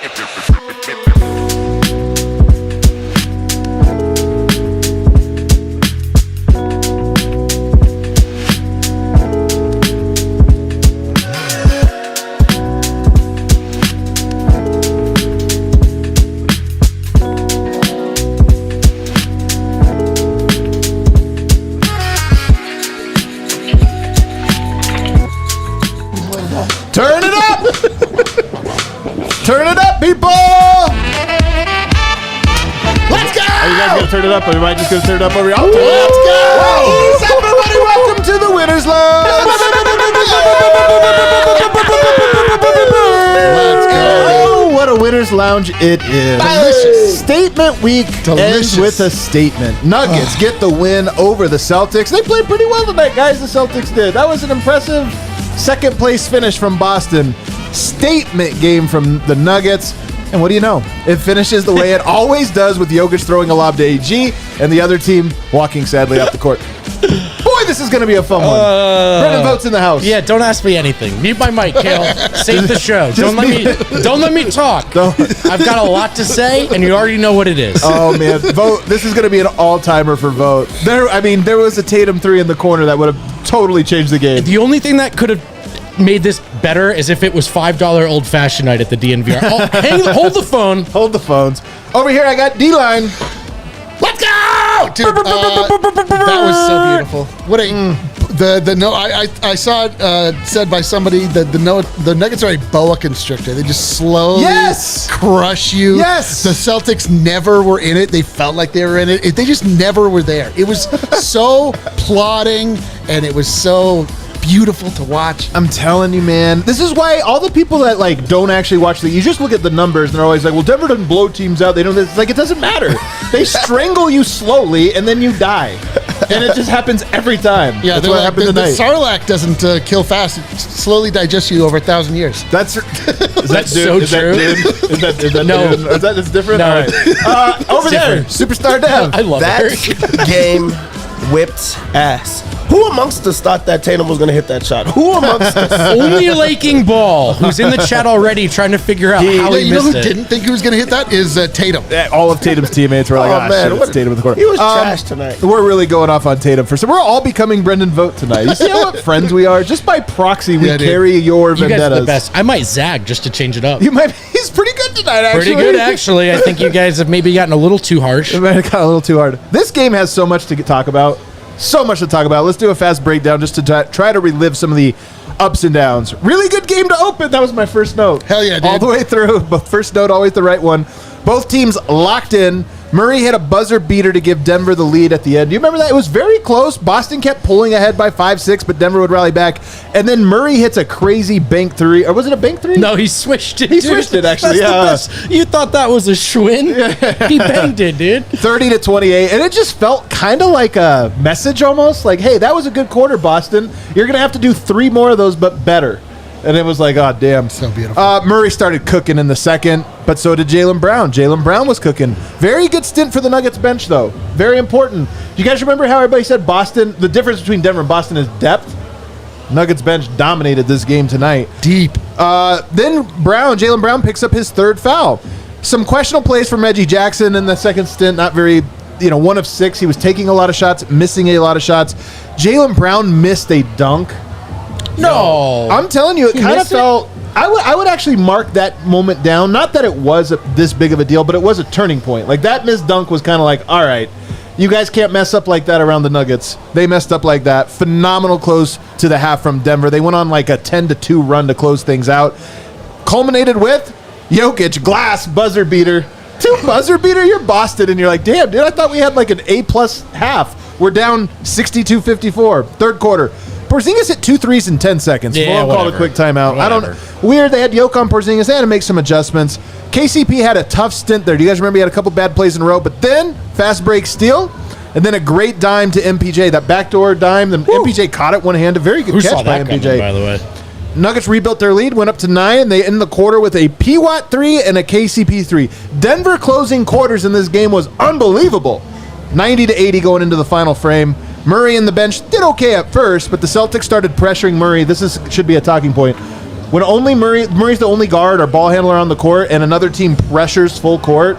Turn it up! Turn it up, people! Let's go! Are you guys going to turn it up, or am I just going to turn it up over here? Let's go! Hey, everybody, welcome to the Winner's Lounge! Let's go! Oh, what a Winner's Lounge it is. Delicious. Statement week ends with a statement. Nuggets get the win over the Celtics. They played pretty well tonight, guys, the Celtics did. That was an impressive second place finish from Boston. Statement game from the Nuggets. And what do you know? It finishes the way it always does, with Jokic throwing a lob to AG and the other team walking sadly off the court. Boy, this is going to be a fun one. Brendan Vogt's in the house. Yeah, don't ask me anything. Mute my mic, Kale. Save the show. Don't let me talk. I've got a lot to say, and you already know what it is. Oh, man. Vogt, this is going to be an all-timer for Vogt. There was a Tatum 3 in the corner that would have totally changed the game. The only thing that could have made this better is if it was $5 old-fashioned night at the DNVR. Hold the phone. Hold the phones. Over here, I got D-Line. Let's go! Dude, that was so beautiful. What I saw it said by somebody that the Nuggets are a boa constrictor. They just slowly crush you. Yes. The Celtics never were in it. They felt like they were in it. They just never were there. It was so plodding, and it was so beautiful to watch. I'm telling you, man. This is why all the people that don't actually watch you just look at the numbers and they're always like, well, Denver doesn't blow teams out. They don't. It's like, it doesn't matter. They strangle you slowly and then you die. And it just happens every time. Yeah, that's what happened tonight. The Sarlacc doesn't kill fast. It slowly digests you over 1,000 years. That's so true. That's different? No. All right. Over there, Superstar Dev. I love that game whipped ass. Who amongst us thought that Tatum was going to hit that shot? Who amongst us? Only Laking Ball, who's in the chat already trying to figure out how he missed it. You know who didn't think he was going to hit that is Tatum. All of Tatum's teammates were like, it's Tatum in the corner. He was trash tonight. We're really going off on Tatum for some. We're all becoming Brendan Vogt tonight. You see what friends we are? Just by proxy, we carry your vendettas. You guys are the best. I might zag just to change it up. He's pretty good tonight, actually. Pretty good, actually. I think you guys have maybe gotten a little too harsh. It might have got a little too hard. This game has so much to talk about. So much to talk about. Let's do a fast breakdown just to try to relive some of the ups and downs. Really good game to open. That was my first note. Hell yeah, dude. All the way through. But first note, always the right one. Both teams locked in. Murray hit a buzzer beater to give Denver the lead at the end. Do you remember that? It was very close. Boston kept pulling ahead by 5-6, but Denver would rally back. And then Murray hits a crazy bank three. Or was it a bank three? No, he swished it. He swished it, actually. That's the best. You thought that was a schwinn? Yeah. He banged it, dude. 30-28. And it just felt kind of like a message almost. Like, hey, that was a good quarter, Boston. You're going to have to do 3 more of those, but better. And it was like, oh, damn. So beautiful. Murray started cooking in the second, but so did Jalen Brown. Jalen Brown was cooking. Very good stint for the Nuggets bench, though. Very important. Do you guys remember how everybody said Boston, the difference between Denver and Boston is depth? Nuggets bench dominated this game tonight. Deep. Then Jalen Brown picks up his 3rd foul. Some questionable plays from Reggie Jackson in the second stint. Not very, 1 of 6. He was taking a lot of shots, missing a lot of shots. Jalen Brown missed a dunk. No. I'm telling you, it kind of felt... I would actually mark that moment down. Not that it was this big of a deal, but it was a turning point. Like, that missed dunk was kind of like, all right, you guys can't mess up like that around the Nuggets. They messed up like that. Phenomenal close to the half from Denver. They went on like a 10-2 run to close things out. Culminated with Jokic, glass, buzzer beater. 2 buzzer beater? You're Boston, and you're like, damn, dude, I thought we had like an A-plus half. We're down 62-54, 3rd quarter. Porzingis hit 2 threes in 10 seconds. Yeah, We'll call it a quick timeout. Weird. They had Jokic on Porzingis. They had to make some adjustments. KCP had a tough stint there. Do you guys remember he had a couple bad plays in a row? But then, fast break steal, and then a great dime to MPJ. That backdoor dime. Then MPJ caught it one-handed. Very good catch by MPJ. Coming, by the way. Nuggets rebuilt their lead, went up to 9. They end the quarter with a P-Watt 3 and a KCP 3. Denver closing quarters in this game was unbelievable. 90-80 going into the final frame. Murray and the bench did okay at first, but the Celtics started pressuring Murray. This should be a talking point. when only Murray's the only guard or ball handler on the court, and another team pressures full court,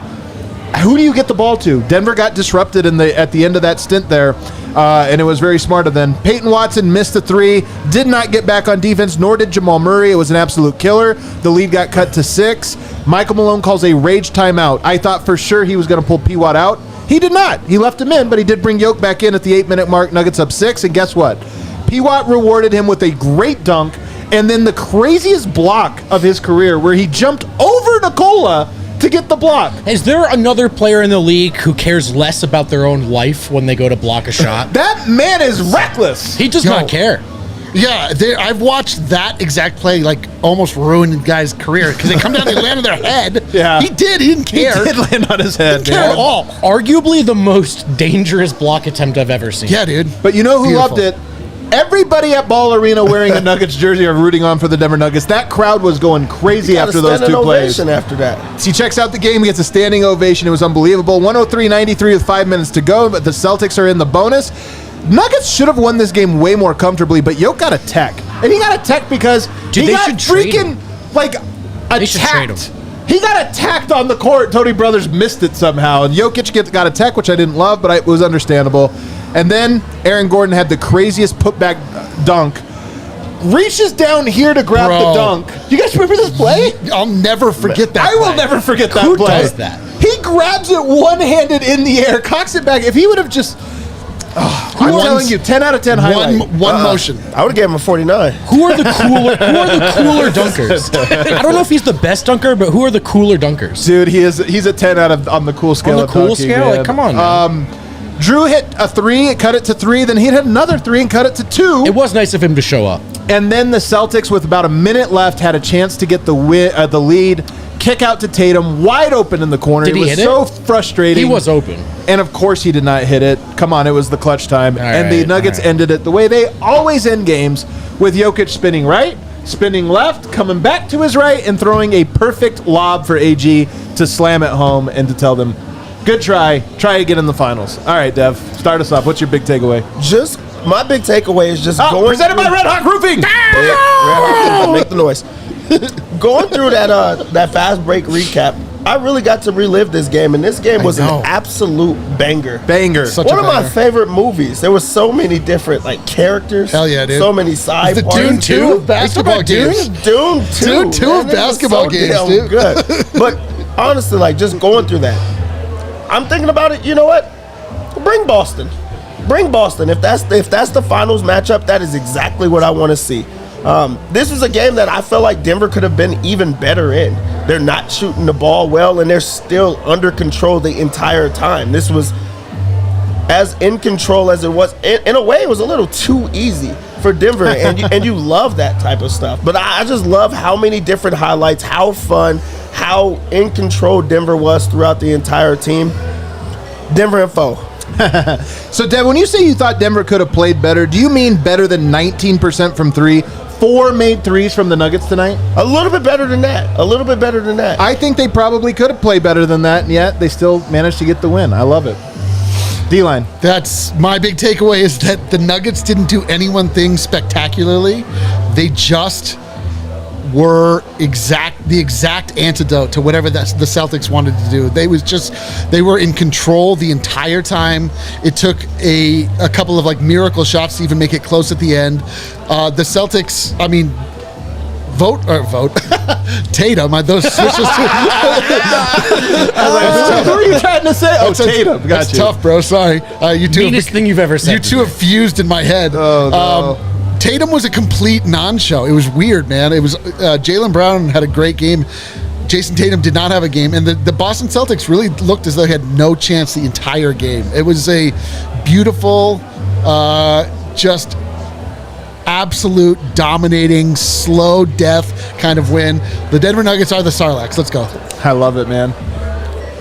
who do you get the ball to? Denver got disrupted at the end of that stint there, and it was very smart of them. Peyton Watson missed a 3, did not get back on defense, nor did Jamal Murray. It was an absolute killer. The lead got cut to 6. Michael Malone calls a rage timeout. I thought for sure he was going to pull P. Watt out. He did not. He left him in, but he did bring Jokic back in at the 8-minute mark. Nuggets up 6, and guess what? P. Watt rewarded him with a great dunk, and then the craziest block of his career where he jumped over Nikola to get the block. Is there another player in the league who cares less about their own life when they go to block a shot? That man is reckless. He does not care. Yeah, I've watched that exact play like almost ruin a guy's career because they come down, they land on their head. Yeah, he didn't care. He did land on his head. Didn't care at all. Arguably the most dangerous block attempt I've ever seen. Yeah, dude. But you know who Beautiful. loved it? Everybody at Ball Arena wearing a Nuggets jersey or rooting on for the Denver Nuggets. That crowd was going crazy after those 2 plays. After that, So he checks out the game, he gets a standing ovation. It was unbelievable. 103-93 with 5 minutes to go, but the Celtics are in the bonus. Nuggets should have won this game way more comfortably, but Jokic got a tech. And he got a tech because he got freaking, attacked. He got attacked on the court. Tony Brothers missed it somehow. And Jokic got a tech, which I didn't love, but it was understandable. And then Aaron Gordon had the craziest putback dunk. Reaches down here to grab the dunk. You guys remember this play? I'll never forget that I will never forget that Who play. does that? He grabs it one-handed in the air, cocks it back. If he would have just... I'm telling you, 10 out of 10 highlight. One motion. I would have given him a 49. Who are the cooler dunkers? I don't know if he's the best dunker, but who are the cooler dunkers? Dude, he's a 10 on the cool scale. On the cool dunking, scale? man. Like, come on, man. Drew hit a 3, cut it to 3, then he hit another 3 and cut it to 2. It was nice of him to show up. And then the Celtics, with about a minute left, had a chance to get the lead. Kick out to Tatum, wide open in the corner. Did he hit it? It was so frustrating. He was open. And of course he did not hit it. Come on, it was the clutch time. The Nuggets ended it the way they always end games, with Jokic spinning right, spinning left, coming back to his right, and throwing a perfect lob for AG to slam it home and to tell them, good try again in the finals. All right, Dev, start us off. What's your big takeaway? My big takeaway is just going... Presented by Red Hawk Roofing! Make the noise. Going through that fast break recap, I really got to relive this game, and this game was an absolute banger. One of my favorite movies. There were so many different characters. Hell yeah, dude. So many side parts. Dune 2 of basketball games. Dune 2. Dune 2 of basketball games, dude. Good. But honestly, just going through that, I'm thinking about it. You know what? Bring Boston. If that's the finals matchup, that is exactly what I want to see. This was a game that I felt like Denver could have been even better in. They're not shooting the ball well, and they're still under control the entire time. This was as in control as it was. In a way, it was a little too easy for Denver, and you love that type of stuff. But I just love how many different highlights, how fun, how in control Denver was throughout the entire team. Denver and foe. So, Dev, when you say you thought Denver could have played better, do you mean better than 19% from 3? 4 made threes from the Nuggets tonight? A little bit better than that. I think they probably could have played better than that, and yet they still managed to get the win. I love it. D-line. That's my big takeaway, is that the Nuggets didn't do any one thing spectacularly. They just were the exact antidote to whatever the Celtics wanted to do. They were in control the entire time. It took a couple of miracle shots to even make it close at the end. The Celtics, Vogt. Tatum. Those switches. Who are you trying to say? Tatum. That's tough, bro. Sorry. You two. Meanest thing you've ever said. You two have fused in my head. Oh, no. Tatum was a complete non-show. It was weird, man. It was Jalen Brown had a great game. Jason Tatum did not have a game, and the Boston Celtics really looked as though they had no chance the entire game. It was a beautiful, just absolute dominating, slow death kind of win. The Denver Nuggets are the Sarlaccs. Let's go. I love it, man.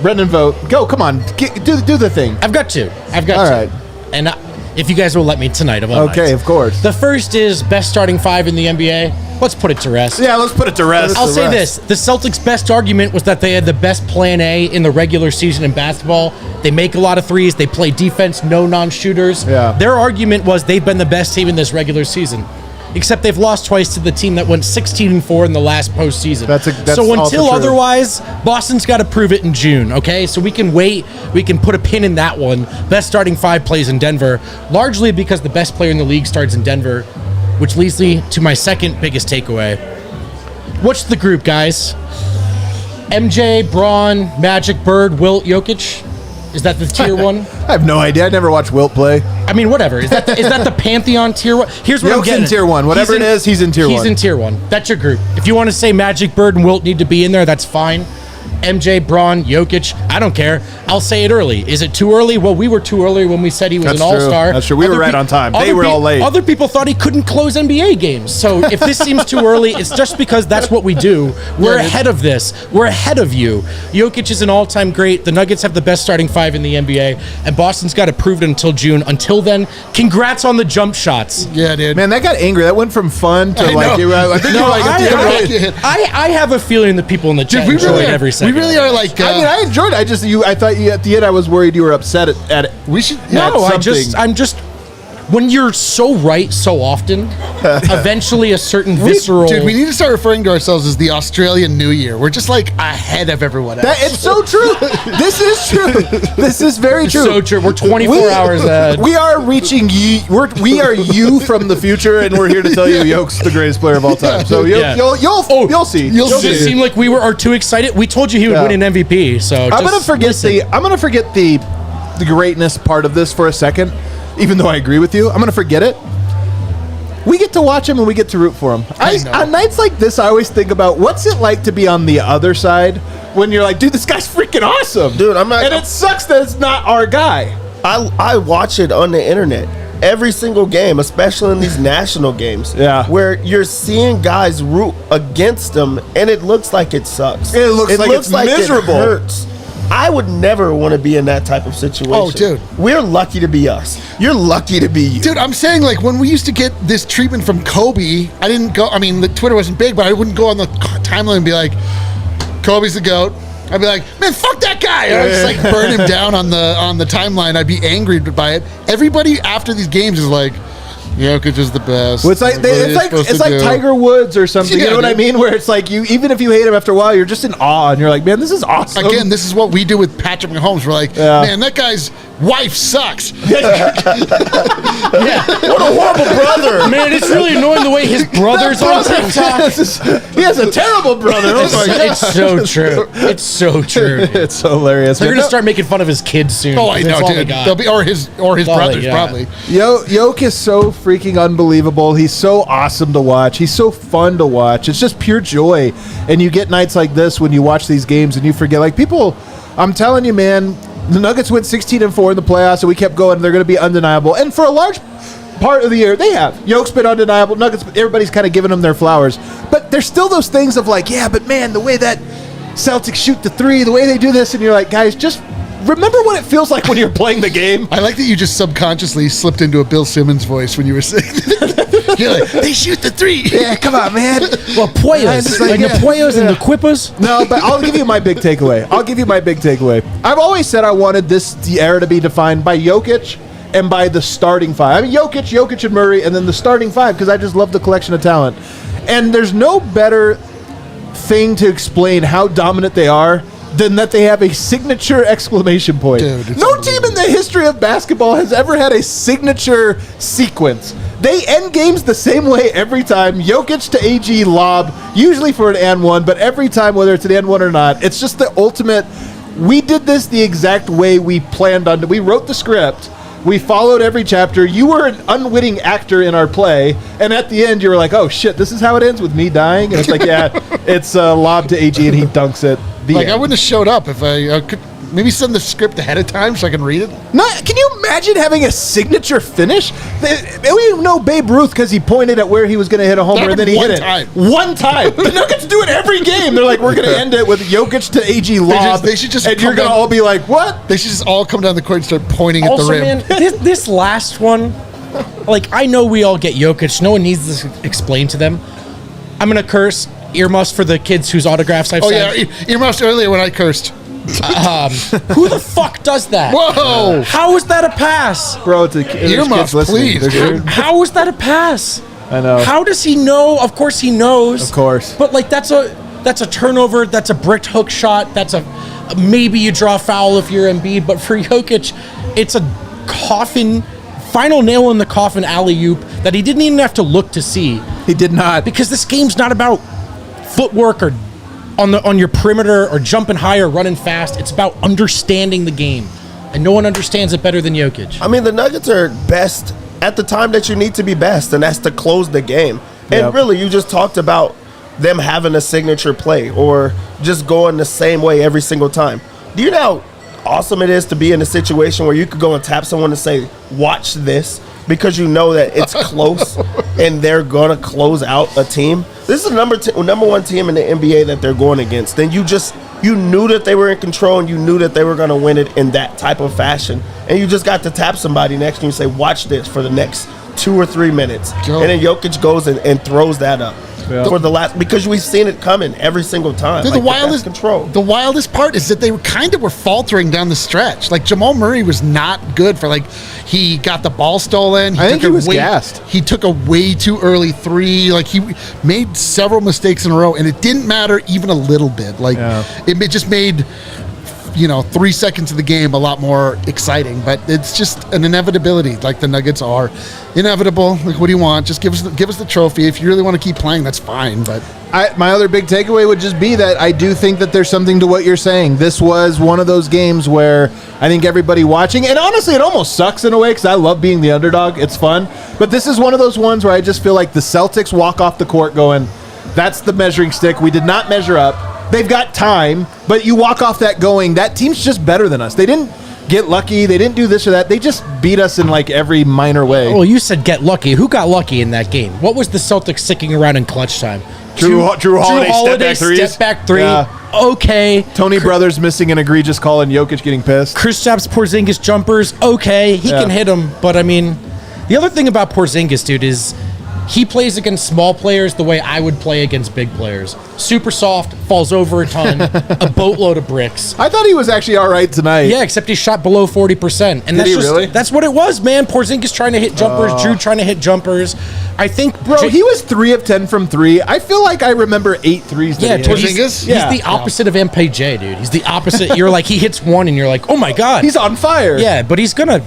Brendan Vogt, go. Come on. Do the thing. I've got two. All right. And if you guys will let me tonight, okay, of course. The first is best starting 5 in the NBA. Let's put it to rest. Yeah, let's put it to rest. I'll say this. The Celtics' best argument was that they had the best plan A in the regular season in basketball. They make a lot of threes. They play defense, no non-shooters. Yeah. Their argument was they've been the best team in this regular season. except they've lost twice to the team that went 16-4 in the last postseason. That's so also until true. otherwise, Boston's got to prove it in June, okay? So we can wait. We can put a pin in that one. Best starting 5 plays in Denver, largely because the best player in the league starts in Denver, which leads me to my second biggest takeaway. What's the group, guys? MJ, Braun, Magic, Bird, Wilt, Jokic? Is that the tier one? I have no idea. I never watched Wilt play. I mean, whatever. Is that the Pantheon tier one? Here's what I'm Jok's getting in tier one. Whatever it is, he's in tier one. He's in tier one. That's your group. If you want to say Magic, Bird, and Wilt need to be in there, that's fine. MJ, Braun, Jokic, I don't care. I'll say it early. Is it too early? Well, we were too early when we said he was That's an all-star. true. That's true. We were right on time. They were all late. Other people thought he couldn't close NBA games. So if this seems too early, it's just because that's what we do. We're ahead of this. We're ahead of you. Jokic is an all-time great. The Nuggets have the best starting 5 in the NBA, and Boston's got to prove it until June. Until then, congrats on the jump shots. Yeah, dude. Man, that got angry. That went from fun to like. I think you're like at the end. I have a feeling the people in the chat enjoy it every second. We really are like. I mean, I enjoyed it. I thought you at the end. I was worried you were upset at it. We should. No, I'm just. When you're so right so often, eventually a certain visceral. Dude, we need to start referring to ourselves as the Australian New Year. We're just like ahead of everyone else. It's so true. This is true. This is very true. So true. We're 24 hours ahead. We are reaching we are you from the future, and we're here to tell you Jokic's the greatest player of all time. So you'll see. You'll Does it see. seem like we are too excited? We told you he would win an MVP. So I'm gonna forget the greatness part of this for a second. Even though I agree with you, I'm going to forget it. We get to watch him and we get to root for him. On nights like this, I always think about what's it like to be on the other side when you're like, dude, this guy's freaking awesome. Dude, I'm not. And it sucks that it's not our guy. I watch it on the internet every single game, especially in these national games. Yeah. Where you're seeing guys root against them, and it looks like it sucks. It looks like it's miserable. It hurts. I would never want to be in that type of situation. Oh, dude. We're lucky to be us. You're lucky to be you. Dude, I'm saying, like, when we used to get this treatment from Kobe, I didn't go, I mean, the Twitter wasn't big, but I wouldn't go on the timeline and be like, Kobe's the GOAT. I'd be like, man, fuck that guy. And I'd just, like, burn him down on the timeline. I'd be angry by it. Everybody after these games is like, Jokic is the best. Well, it's like Tiger Woods or something. Yeah, you know what I mean? Where it's like even if you hate him after a while, you're just in awe and you're like, man, this is awesome. Again, this is what we do with Patrick Mahomes. We're like, man, that guy's wife sucks. Yeah. What a horrible brother. Man, it's really annoying the way his brother's on TikTok. He has a terrible brother. Oh my God. It's so true. It's so true. Dude. It's so hilarious. They're gonna start making fun of his kids soon. Oh, I know, dude. They'll be, or his brothers, probably. Jokic is so freaking unbelievable. He's so awesome to watch. He's so fun to watch. It's just pure joy. And you get nights like this when you watch these games and you forget. Like people, I'm telling you, man, the Nuggets went 16-4 in the playoffs, and we kept going. They're going to be undeniable. And for a large part of the year, they have. Jokic's been undeniable. Nuggets, everybody's kind of giving them their flowers. But there's still those things of like, yeah, but man, the way that Celtics shoot the three, the way they do this, and you're like, guys, just remember what it feels like when you're playing the game. I like that you just subconsciously slipped into a Bill Simmons voice when you were saying that. You're like, they shoot the three. Yeah, come on, man. Well, Poyos. Like the Poyos and the Quippers. No, but I'll give you my big takeaway. I've always said I wanted the era to be defined by Jokic and by the starting 5. I mean, Jokic and Murray, and then the starting 5, because I just love the collection of talent. And there's no better thing to explain how dominant they are than that they have a signature exclamation point. Dude, no team in the history of basketball has ever had a signature sequence. They end games the same way every time. Jokic to AG lob, usually for an and one, but every time, whether it's an and one or not, it's just the ultimate. We did this the exact way we planned on. We wrote the script. We followed every chapter. You were an unwitting actor in our play, and at the end, you were like, "Oh shit, this is how it ends with me dying." And it's like, yeah, it's a lob to AG, and he dunks it. Like, I wouldn't have showed up if I could maybe send the script ahead of time so I can read it. No, can you imagine having a signature finish? We know Babe Ruth because he pointed at where he was going to hit a homer and then he hit it. One time. The Nuggets do it every game. They're like, we're going to end it with Jokic to AG lob. They should just and you're going to all be like, what? They should just all come down the court and start pointing at the rim. Man, this last one, like, I know we all get Jokic. No one needs this explained to them. I'm going to curse. Earmuffs for the kids whose autographs I've signed. Yeah, earmuffs earlier when I cursed. Who the fuck does that? Whoa! How is that a pass? Bro, it's earmuffs, please. How is that a pass? I know. How does he know? Of course he knows. Of course. But like that's a turnover. That's a bricked hook shot. That's a maybe you draw a foul if you're Embiid. But for Jokic, it's a final nail in the coffin alley-oop that he didn't even have to look to see. He did not. Because this game's not about footwork or on your perimeter or jumping high or running fast. It's about understanding the game. And no one understands it better than Jokic. I mean, the Nuggets are best at the time that you need to be best, and that's to close the game. And really, you just talked about them having a signature play or just going the same way every single time. Do you know how awesome it is to be in a situation where you could go and tap someone and say, watch this, because you know that it's close and they're going to close out a team? This is the number one team in the NBA that they're going against. Then you knew that they were in control and you knew that they were going to win it in that type of fashion. And you just got to tap somebody next to you and say, watch this for the next 2 or 3 minutes. And then Jokic goes and throws that up. Yeah. For the last, because we've seen it coming every single time. Dude, the wildest part is that they were faltering down the stretch. Like Jamal Murray was not good for he got the ball stolen. I think he was gassed. He took a way too early 3. Like he made several mistakes in a row, and it didn't matter even a little bit. It just made 3 seconds of the game a lot more exciting, but it's just an inevitability. Like the Nuggets are inevitable. Like, what do you want? Just give us the trophy. If you really want to keep playing, that's fine. But my other big takeaway would just be that I do think that there's something to what you're saying. This was one of those games where I think everybody watching, and honestly, it almost sucks in a way because I love being the underdog. It's fun, but this is one of those ones where I just feel like the Celtics walk off the court going, "That's the measuring stick. We did not measure up." They've got time, but you walk off that going, that team's just better than us. They didn't get lucky. They didn't do this or that. They just beat us in every minor way. Well, you said get lucky. Who got lucky in that game? What was the Celtics sticking around in clutch time? Drew Holiday step back three. Yeah. Okay. Tony Brothers missing an egregious call and Jokic getting pissed. Kristaps Porzingis jumpers. Okay, he can hit them, but I mean, the other thing about Porzingis, dude, is he plays against small players the way I would play against big players. Super soft, falls over a ton, a boatload of bricks. I thought he was actually all right tonight. Yeah, except he shot below 40%. And that's what it was, man. Porzingis trying to hit jumpers, Drew trying to hit jumpers. I think, bro, he was 3 of 10 from 3. I feel like I remember 8 threes. Yeah, Porzingis. He's the opposite of MPJ, dude. He's the opposite. You're like, he hits one, and you're like, oh my god, he's on fire. Yeah, but he's gonna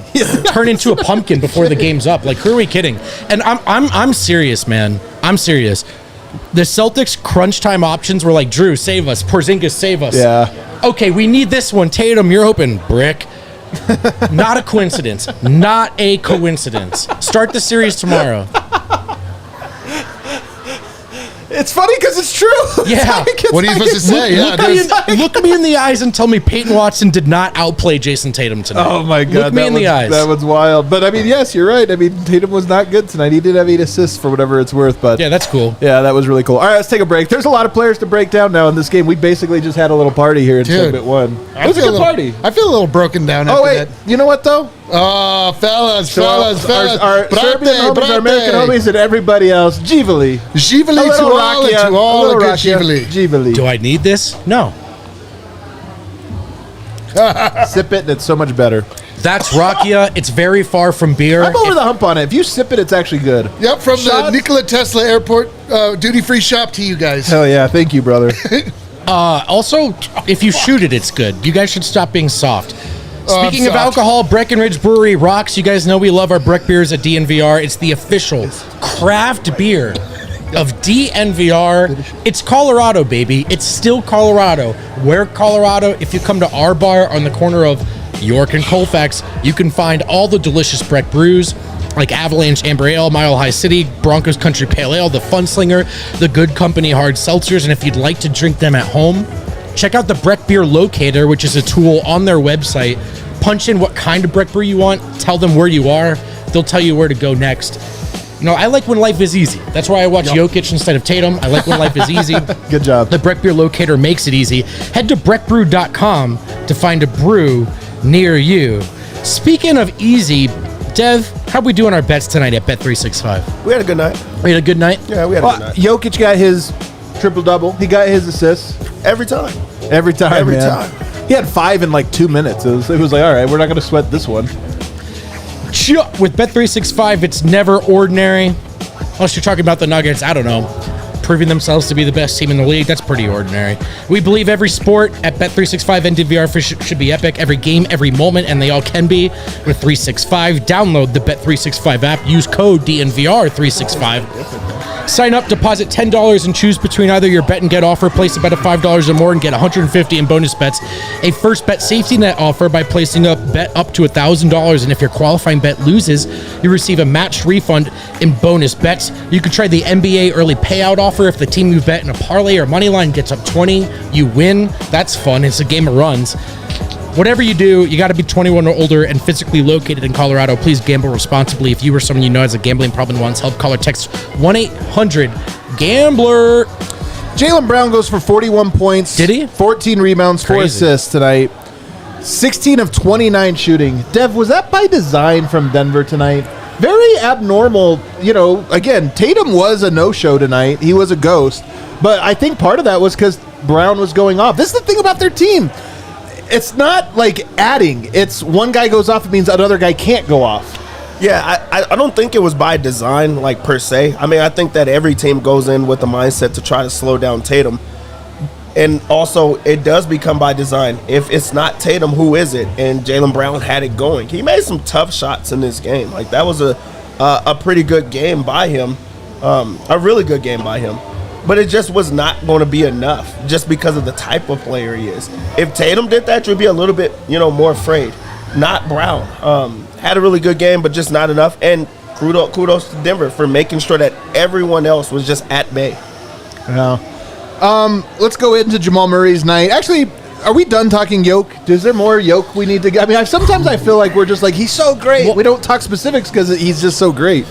turn into a pumpkin before the game's up. Like, who are we kidding? And I'm serious, man. I'm serious. The Celtics crunch time options were like, Drew, save us. Porzingis, save us. Yeah. Okay, we need this one. Tatum, you're open. Brick. Not a coincidence. Not a coincidence. Start the series tomorrow. It's funny because it's true. Yeah. What are you supposed to say? Look me in the eyes and tell me Peyton Watson did not outplay Jason Tatum tonight. Oh, my God. Look me in the eyes. That was wild. But, I mean, yes, you're right. I mean, Tatum was not good tonight. He did have 8 assists for whatever it's worth. But yeah, that's cool. Yeah, that was really cool. All right, let's take a break. There's a lot of players to break down now in this game. We basically just had a little party here in segment 1. It was a good party. I feel a little broken down after that. You know what, though? Oh, fellas. Our Serbian homies, our American homies, and everybody else, Jivali. Jivali to all the good Jivali. Do I need this? No. Sip it, and it's so much better. That's Rakia. It's very far from beer. I'm over the hump on it. If you sip it, it's actually good. Yep, from the Nikola Tesla Airport duty-free shop to you guys. Hell yeah. Thank you, brother. Also, if you shoot it, it's good. You guys should stop being soft. Speaking of alcohol, Breckenridge Brewery rocks. You guys know we love our Breck beers at DNVR. It's the official craft beer of DNVR. It's Colorado, baby. It's still Colorado. Where Colorado? If you come to our bar on the corner of York and Colfax, you can find all the delicious Breck brews like Avalanche Amber Ale, Mile High City, Broncos Country Pale Ale, the Funslinger, the Good Company Hard Seltzers, and if you'd like to drink them at home, check out the Breck Beer Locator, which is a tool on their website. Punch in what kind of Breck brew you want, tell them where you are, they'll tell you where to go next. You know, I like when life is easy. That's why I watch Jokic instead of Tatum. I like when life is easy. Good job. The Breck Beer Locator makes it easy. Head to breckbrew.com to find a brew near you. Speaking of easy, Dev, how we doing our bets tonight at Bet365? We had a good night. We had a good night? Yeah, we had a good night. Jokic got his triple-double. He got his assists. Every time. Every time. He had 5 in like 2 minutes. It was like, all right, we're not going to sweat this one. With Bet365, it's never ordinary. Unless you're talking about the Nuggets, I don't know, proving themselves to be the best team in the league. That's pretty ordinary. We believe every sport at Bet365 and DNVR should be epic. Every game, every moment, and they all can be with 365. Download the Bet365 app. Use code DNVR365. Sign up, deposit $10, and choose between either your bet and get offer. Place a bet of $5 or more and get $150 in bonus bets. A first bet safety net offer by placing a bet up to $1,000. And if your qualifying bet loses, you receive a matched refund in bonus bets. You can try the NBA early payout offer. If the team you bet in a parlay or money line gets up 20, you win. That's fun. It's a game of runs. Whatever you do, you got to be 21 or older and physically located in Colorado. Please gamble responsibly. If you or someone you know has a gambling problem and wants help, call or text 1-800-GAMBLER. Jalen Brown goes for 41 points. Did he? 14 rebounds, 4 assists tonight. 16 of 29 shooting. Dev, was that by design from Denver tonight? Very abnormal. You know, again, Tatum was a no-show tonight. He was a ghost. But I think part of that was because Brown was going off. This is the thing about their team. It's not like adding. It's one guy goes off, it means another guy can't go off. Yeah, I don't think it was by design, like, per se. I mean, I think that every team goes in with the mindset to try to slow down Tatum. And also, it does become by design. If it's not Tatum, who is it? And Jalen Brown had it going. He made some tough shots in this game. Like, that was a pretty good game by him, a really good game by him. But it just was not going to be enough just because of the type of player he is. If Tatum did that, you'd be a little bit, more afraid. Not Brown. Had a really good game, but just not enough. And kudos to Denver for making sure that everyone else was just at bay. Yeah. Let's go into Jamal Murray's night. Actually, are we done talking Jokic? Is there more Jokic we need to get? I mean, sometimes I feel like we're just like, he's so great. We don't talk specifics because he's just so great.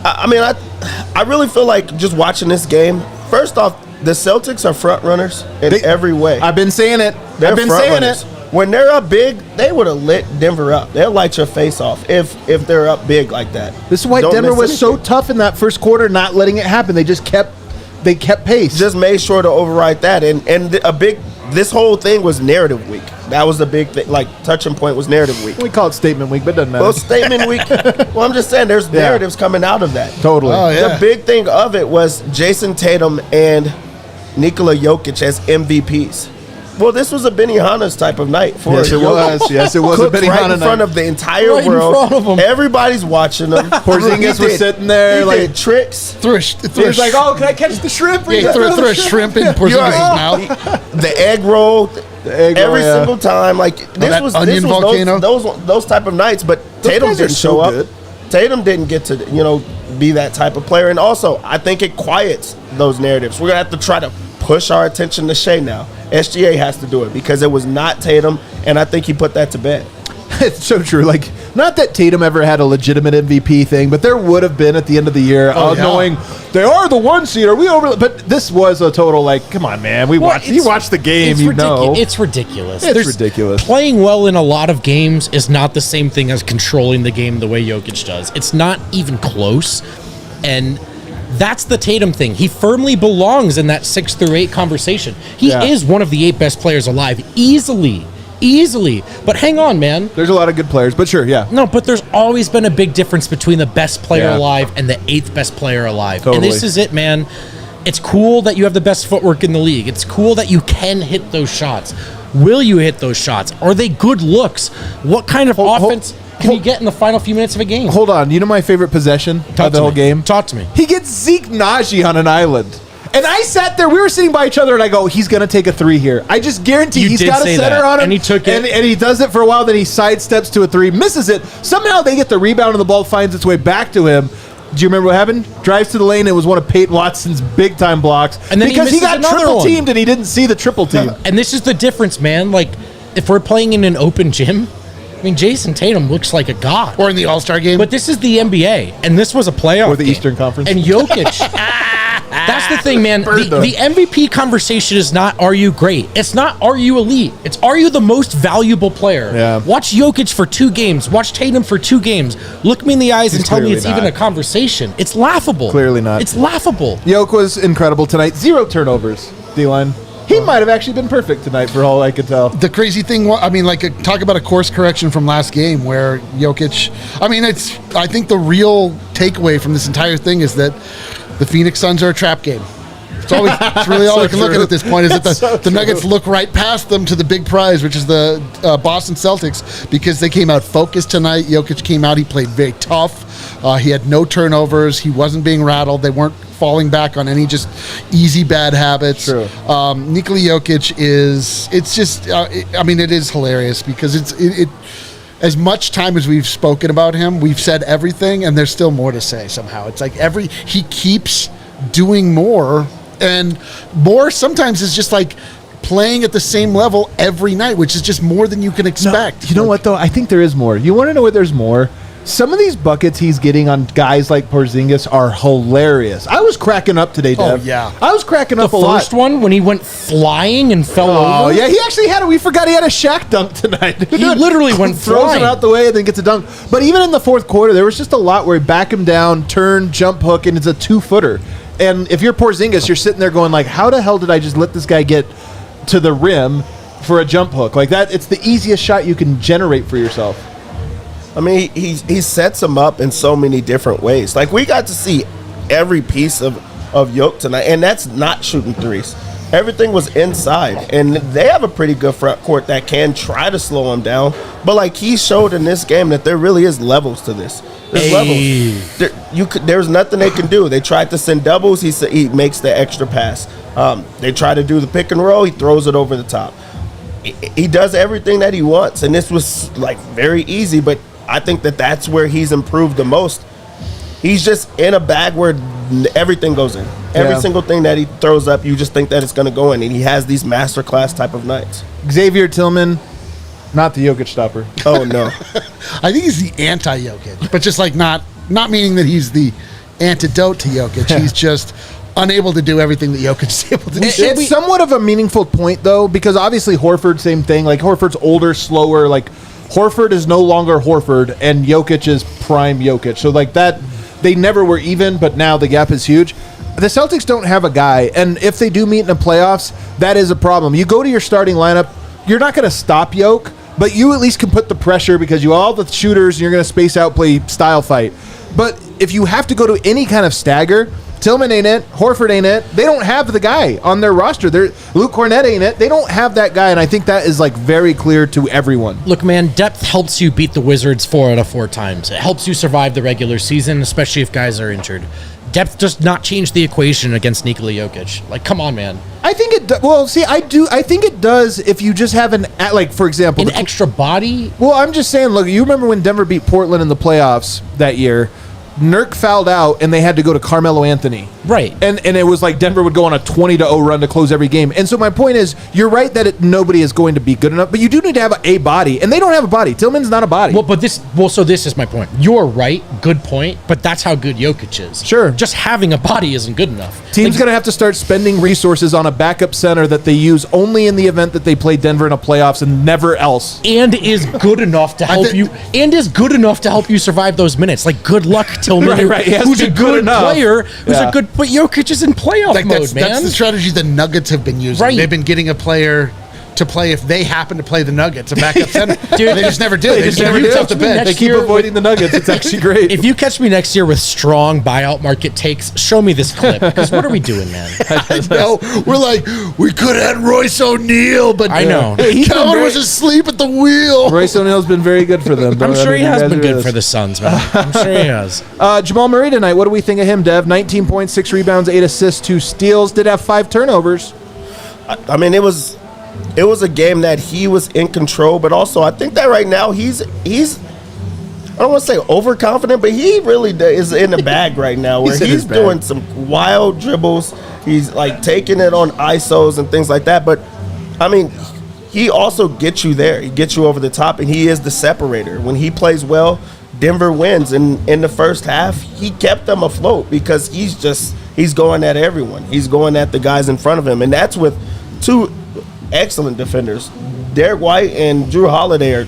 I really feel like just watching this game, first off, the Celtics are front runners in every way. I've been saying it. I've been saying it. When they're up big, they would have lit Denver up. They'll light your face off if they're up big like that. This is why Denver was so tough in that first quarter, not letting it happen. They just kept pace. Just made sure to override that. This whole thing was narrative week. That was the big thing. Like, touching point was narrative week. We call it statement week, but it doesn't matter. Well, statement week. Well, I'm just saying there's narratives coming out of that. Totally. Oh, yeah. The big thing of it was Jason Tatum and Nikola Jokic as MVPs. Well, this was a Benihana's type of night for Yes, it was. Yes, it was a Benihana right in front of the entire world. In front of them. Everybody's watching them. Porzingis was sitting there. He did tricks. He was like, "Oh, can I catch the shrimp?" Yeah, throw a shrimp in Porzingis' mouth. The egg roll. Every single time, like this was volcano. those type of nights. But Tatum didn't show up. Tatum didn't get to be that type of player. And also, I think it quiets those narratives. We're gonna have to try to push our attention to Shea now. SGA has to do it because it was not Tatum, and I think he put that to bed. It's so true. Like, not that Tatum ever had a legitimate MVP thing, but there would have been at the end of the year, knowing they are the 1 seed. Are we over? But this was a total like, come on, man. You watched the game, It's ridiculous. It's ridiculous. Playing well in a lot of games is not the same thing as controlling the game the way Jokic does. It's not even close, and that's the Tatum thing. He firmly belongs in that 6 through 8 conversation. He is one of the 8 best players alive, easily. But hang on, man. There's a lot of good players, but sure, yeah. No, but there's always been a big difference between the best player alive and the 8th best player alive. Totally. And this is it, man. It's cool that you have the best footwork in the league. It's cool that you can hit those shots. Will you hit those shots? Are they good looks? What kind of offense can you get in the final few minutes of a game? Hold on. You know my favorite possession of the whole game? Talk to me. He gets Zeke Naji on an island. And I sat there, we were sitting by each other, and I go, he's going to take a 3 here. I just guarantee he's got a setter on him. And he took it. And he does it for a while, then he sidesteps to a 3, misses it. Somehow they get the rebound, and the ball finds its way back to him. Do you remember what happened? Drives to the lane. It was one of Peyton Watson's big-time blocks. And then because he got triple-teamed, and he didn't see the triple team. And this is the difference, man. Like, if we're playing in an open gym, I mean, Jason Tatum looks like a god. Or in the All-Star game. But this is the NBA, and this was a playoff Or the Eastern Conference. And Jokic... That's the thing, man. The MVP conversation is not, are you great? It's not, are you elite? It's, are you the most valuable player? Yeah. Watch Jokic for 2 games. Watch Tatum for 2 games. Look me in the eyes and tell me it's even a conversation. It's laughable. Clearly not. It's laughable. Jokic was incredible tonight. 0 turnovers, D-line. He might have actually been perfect tonight, for all I could tell. The crazy thing, talk about a course correction from last game where Jokic. I think the real takeaway from this entire thing is that the Phoenix Suns are a trap game. It's really all we can look at this point is that the Nuggets look right past them to the big prize, which is the Boston Celtics, because they came out focused tonight. Jokic came out. He played very tough. He had no turnovers. He wasn't being rattled. They weren't falling back on any just easy bad habits. True. Nikola Jokic it is hilarious because it as much time as we've spoken about him, we've said everything, and there's still more to say somehow. It's like he keeps doing more, and more sometimes is just like playing at the same level every night, which is just more than you can expect. No, you know what, though? I think there is more. You want to know what there's more? Some of these buckets he's getting on guys like Porzingis are hilarious. I was cracking up today, Dev. Oh, yeah. I was cracking up a lot. The first one, when he went flying and fell over. Oh, yeah. He actually we forgot he had a Shaq dunk tonight. He literally went throws flying. it out the way and then gets a dunk. But even in the fourth quarter, there was just a lot where he back him down, turn, jump hook, and it's a 2-footer. And if you're Porzingis, you're sitting there going like, how the hell did I just let this guy get to the rim for a jump hook? Like that, it's the easiest shot you can generate for yourself. I mean, he sets them up in so many different ways. Like, we got to see every piece of Jokic tonight, and that's not shooting threes. Everything was inside, and they have a pretty good front court that can try to slow him down. But, like, he showed in this game that there really is levels to this. There's levels. There's nothing they can do. They tried to send doubles. He makes the extra pass. They try to do the pick and roll. He throws it over the top. He does everything that he wants, and this was, like, very easy, but I think that's where he's improved the most. He's just in a bag where everything goes in. Every single thing that he throws up, you just think that it's going to go in, and he has these masterclass type of nights. Xavier Tillman, not the Jokic stopper. Oh, no. I think he's the anti-Jokic, but just like not meaning that he's the antidote to Jokic. He's just unable to do everything that Jokic is able to do. It's somewhat of a meaningful point, though, because obviously Horford, same thing. Like, Horford's older, slower, like, Horford is no longer Horford, and Jokic is prime Jokic. So, like, that, they never were even, but now the gap is huge. The Celtics don't have a guy, and if they do meet in the playoffs, that is a problem. You go to your starting lineup, you're not going to stop Jokic, but you at least can put the pressure because you have all the shooters, and you're going to space out, play style fight. But if you have to go to any kind of stagger, Tillman ain't it. Horford ain't it. They don't have the guy on their roster. Luke Cornett ain't it. They don't have that guy, and I think that is like very clear to everyone. Look, man, depth helps you beat the Wizards 4 out of 4 times. It helps you survive the regular season, especially if guys are injured. Depth does not change the equation against Nikola Jokic. Like, come on, man. I think it does. Well, see, I think it does if you just have for example, an extra body. Well, I'm just saying, look, you remember when Denver beat Portland in the playoffs that year? Nurk fouled out, and they had to go to Carmelo Anthony. Right. And it was like Denver would go on a 20-0 run to close every game. And so my point is, you're right that nobody is going to be good enough, but you do need to have a body, and they don't have a body. Tillman's not a body. So this is my point. You're right, good point, but that's how good Jokic is. Sure. Just having a body isn't good enough. Team's going to have to start spending resources on a backup center that they use only in the event that they play Denver in a playoffs and never else. And is good enough to help you. And is good enough to help you survive those minutes. Like, good luck, Tillman. Right. Who's a good player? Who's a good? But Jokic is in playoff mode, man. That's the strategy the Nuggets have been using. Right. They've been getting a player to play if they happen to play the Nuggets, a backup center. Dude, they just never do. They just never do off the bench. They keep avoiding the Nuggets. It's actually great. If you catch me next year with strong buyout market takes, show me this clip. Because what are we doing, man? I know. We're like, we could have had Royce O'Neal, but I know. Calvin was asleep at the wheel. Royce O'Neal's been very good for them. I'm sure he has been good for the Suns, man. I'm sure he has. Jamal Murray tonight, what do we think of him, Dev? 19 points, 6 rebounds, 8 assists, 2 steals. Did have 5 turnovers. I mean, it was a game that he was in control, but also I think that right now he's I don't want to say overconfident, but he really is in the bag right now where he's doing some wild dribbles. He's like taking it on ISOs and things like that. But I mean, he also gets you there. He gets you over the top, and he is the separator. When he plays well, Denver wins. And in the first half, he kept them afloat because he's going at everyone. He's going at the guys in front of him, and that's with 2 excellent defenders. Derek White and Drew Holiday are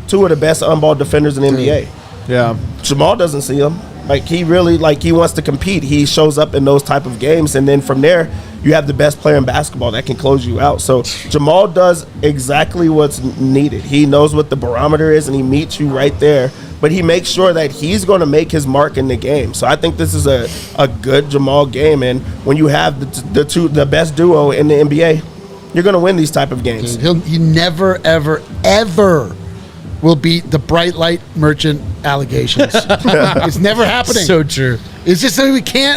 2 of the best on-ball defenders in the NBA. Yeah. Jamal doesn't see them. Like he wants to compete. He shows up in those type of games, and then from there, you have the best player in basketball that can close you out. So Jamal does exactly what's needed. He knows what the barometer is, and he meets you right there. But he makes sure that he's going to make his mark in the game. So I think this is a good Jamal game. And when you have the best duo in the NBA, you're going to win these type of games. He never, ever, ever will beat the bright light merchant allegations. It's never happening. So true. It's just that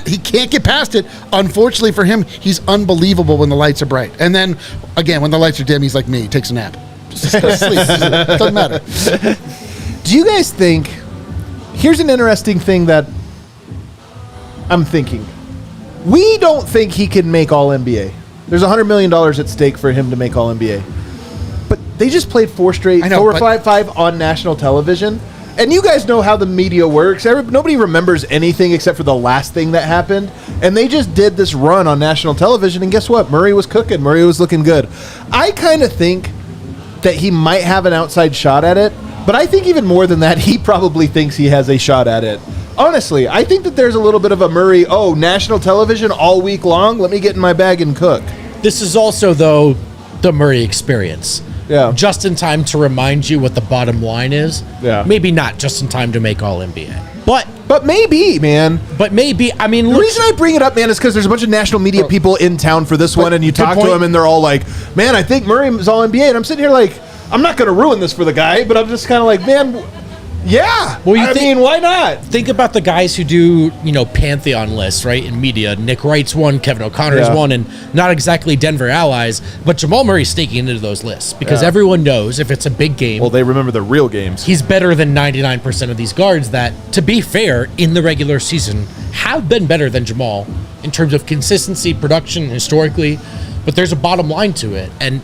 he can't get past it. Unfortunately for him, he's unbelievable when the lights are bright. And then, again, when the lights are dim, he's like me. He takes a nap. Just goes to sleep. It doesn't matter. Do you guys think, here's an interesting thing that I'm thinking. We don't think he can make All-NBA. There's $100 million at stake for him to make All-NBA. But they just played 4 or 5 on national television. And you guys know how the media works. Nobody remembers anything except for the last thing that happened. And they just did this run on national television. And guess what? Murray was cooking. Murray was looking good. I kind of think that he might have an outside shot at it. But I think even more than that, he probably thinks he has a shot at it. Honestly, I think that there's a little bit of a Murray, national television all week long. Let me get in my bag and cook. This is also, though, the Murray experience. Yeah. Just in time to remind you what the bottom line is. Yeah. Maybe not just in time to make All-NBA. But maybe, man. But maybe, I mean, The reason I bring it up, man, is because there's a bunch of national media people in town for this one, and you talk to them, and they're all like, man, I think Murray is All-NBA. And I'm sitting here like, I'm not going to ruin this for the guy, but I'm just kind of like, man, yeah. Well, I mean, why not? Think about the guys who do, Pantheon lists, right, in media. Nick Wright's one, Kevin O'Connor's one, and not exactly Denver allies, but Jamal Murray's staking into those lists because everyone knows if it's a big game. Well, they remember the real games. He's better than 99% of these guards that, to be fair, in the regular season, have been better than Jamal in terms of consistency, production, historically, but there's a bottom line to it. And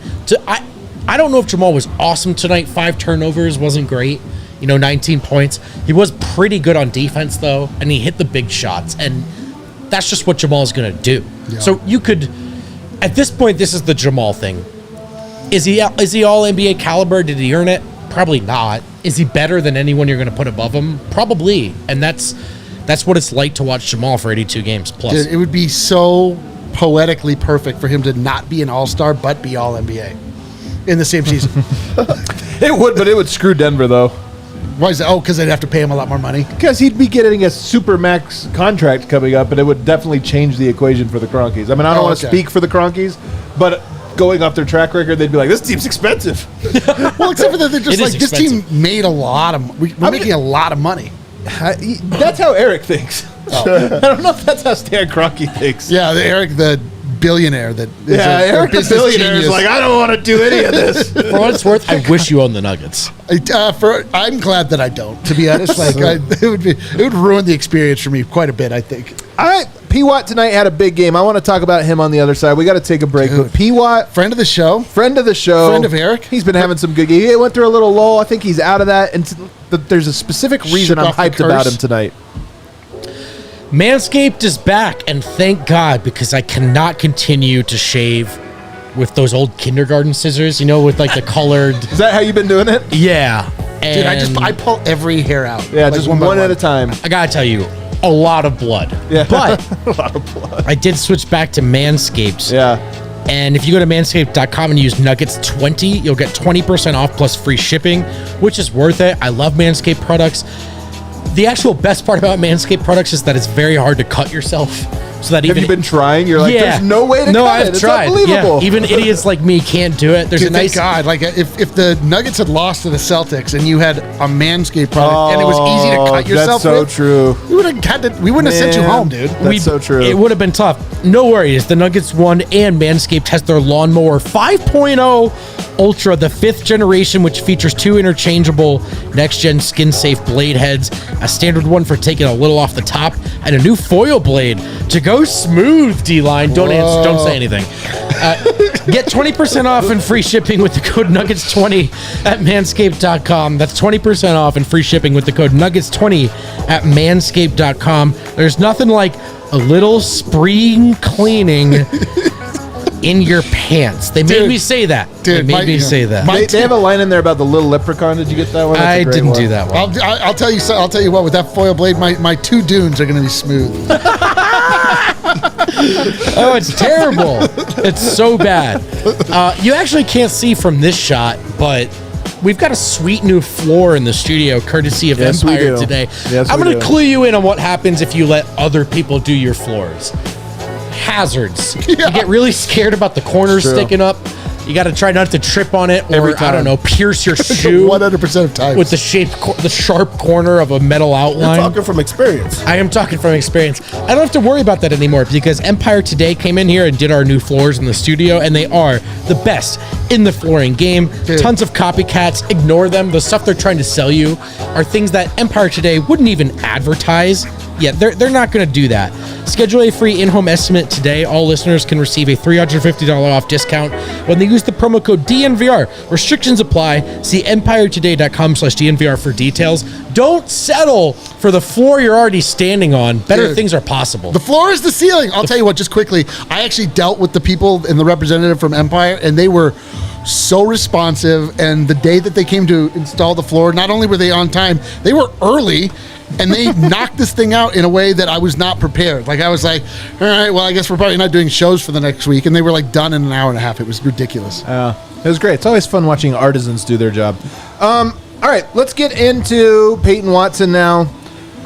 I don't know if Jamal was awesome tonight. 5 turnovers wasn't great. 19 points. He was pretty good on defense, though, and he hit the big shots, and that's just what Jamal's going to do. Yeah. So you could, at this point, this is the Jamal thing. Is he all NBA caliber? Did he earn it? Probably not. Is he better than anyone you're going to put above him? Probably, and that's what it's like to watch Jamal for 82 games plus. Dude, it would be so poetically perfect for him to not be an all-star but be all-NBA in the same season. It would, but it would screw Denver, though. Why is that? Oh, because they'd have to pay him a lot more money? Because he'd be getting a super max contract coming up, and it would definitely change the equation for the Kroenkes. I mean, I don't want to speak for the Kroenkes, but going off their track record, they'd be like, this team's expensive. Well, except for that they're just like, this team made a lot of we're making a lot of money. That's how Eric thinks. I don't know if that's how Stan Kroenke thinks. Yeah, Eric, the billionaire that is Eric the billionaire is like, I don't want to do any of this. For what it's worth, I wish you owned the Nuggets. I'm glad that I don't, to be honest. It would ruin the experience for me quite a bit, I think. All right, P. Watt tonight had a big game. I want to talk about him on the other side. We got to take a break. But P. Watt, friend of the show, friend of Eric. He's been having some good games. He went through a little lull. I think he's out of that, and there's a specific reason I'm hyped about him tonight. Manscaped is back, and thank God, because I cannot continue to shave with those old kindergarten scissors, with like the colored. Is that how you've been doing it? Yeah. Dude, I pull every hair out. Yeah, like just one at a time. I gotta tell you, a lot of blood. Yeah. But a lot of blood. I did switch back to Manscaped. Yeah. And if you go to manscaped.com and use Nuggets20, you'll get 20% off plus free shipping, which is worth it. I love Manscaped products. The actual best part about Manscaped products is that it's very hard to cut yourself. So that Have you been trying? You're like, there's no way to cut I've it. It's tried. unbelievable. Yeah. Even idiots like me can't do it. There's a nice. Thank God. Like if the Nuggets had lost to the Celtics and you had a Manscaped product and it was easy to cut yourself, that's so true. We wouldn't have sent you home, dude. That's so true. It would have been tough. No worries. The Nuggets won, and Manscaped has their Lawnmower 5.0 Ultra, the 5th generation, which features 2 interchangeable next-gen skin-safe blade heads, a standard one for taking a little off the top, and a new foil blade to go smooth. D-line, don't say anything. Get 20% off and free shipping with the code Nuggets20 at manscaped.com. That's 20% off and free shipping with the code Nuggets20 at manscaped.com. There's nothing like a little spring cleaning in your pants. They made me say that. They made me say that. They have a line in there about the little leprechaun. Did you get that one? I didn't do that one. I'll tell you. I'll tell you what. With that foil blade, my 2 dunes are going to be smooth. Oh, it's terrible. It's so bad. You actually can't see from this shot, but we've got a sweet new floor in the studio, courtesy of Empire today. Yes, I'm going to clue you in on what happens if you let other people do your floors. Hazards. You get really scared about the corners sticking up. You got to try not to trip on it, or I don't know, pierce your shoe 100% of times with the sharp corner of a metal outline. You're talking from experience. I am talking from experience. I don't have to worry about that anymore because Empire today came in here and did our new floors in the studio, and they are the best in the flooring game. Dude. Tons of copycats. Ignore them. The stuff they're trying to sell you are things that Empire today wouldn't even advertise. Yeah, they're not going to do that. Schedule a free in-home estimate today. All listeners can receive a $350 off discount when they use the promo code DNVR. Restrictions apply. See empiretoday.com/DNVR for details. Don't settle for the floor you're already standing on. Better things are possible. The floor is the ceiling. I'll tell you what, just quickly, I actually dealt with the people and the representative from Empire, and they were so responsive. And the day that they came to install the floor, not only were they on time, they were early. And they knocked this thing out in a way that I was not prepared. Like, I was like, all right, well, I guess we're probably not doing shows for the next week. And they were like done in an hour and a half. It was ridiculous. It was great. It's always fun watching artisans do their job. All right, let's get into Peyton Watson now.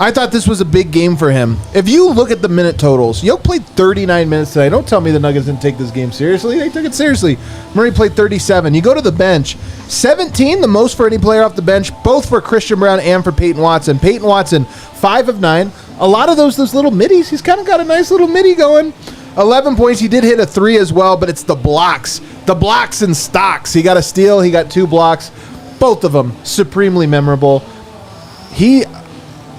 I thought this was a big game for him. If you look at the minute totals, Jokic played 39 minutes today. Don't tell me the Nuggets didn't take this game seriously. They took it seriously. Murray played 37. You go to the bench, 17, the most for any player off the bench, both for Christian Brown and for Peyton Watson. Peyton Watson, 5 of 9. A lot of those little middies. He's kind of got a nice little midi going. 11 points. He did hit a 3 as well, but it's the blocks. The blocks and stocks. He got a steal. He got 2 blocks. Both of them supremely memorable.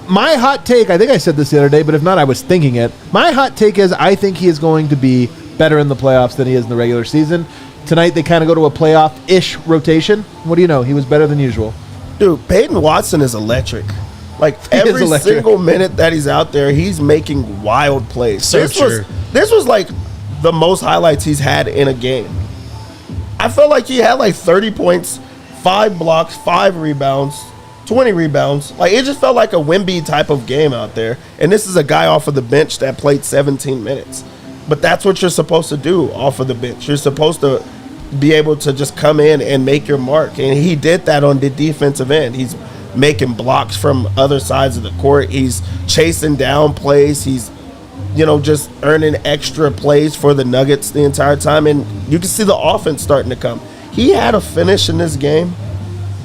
My hot take, I think I said this the other day, but if not, I was thinking it. My hot take is I think he is going to be better in the playoffs than he is in the regular season. Tonight, they kind of go to a playoff-ish rotation. What do you know? He was better than usual. Dude, Peyton Watson is electric. Like, every single minute that he's out there, he's making wild plays. This was like the most highlights he's had in a game. I felt like he had like 30 points, 5 blocks, 5 rebounds, 20 rebounds. Like, it just felt like a Wemby type of game out there. And this is a guy off of the bench that played 17 minutes. But that's what you're supposed to do off of the bench. You're supposed to be able to just come in and make your mark. And he did that on the defensive end. He's making blocks from other sides of the court. He's chasing down plays. He's, just earning extra plays for the Nuggets the entire time. And you can see the offense starting to come. He had a finish in this game.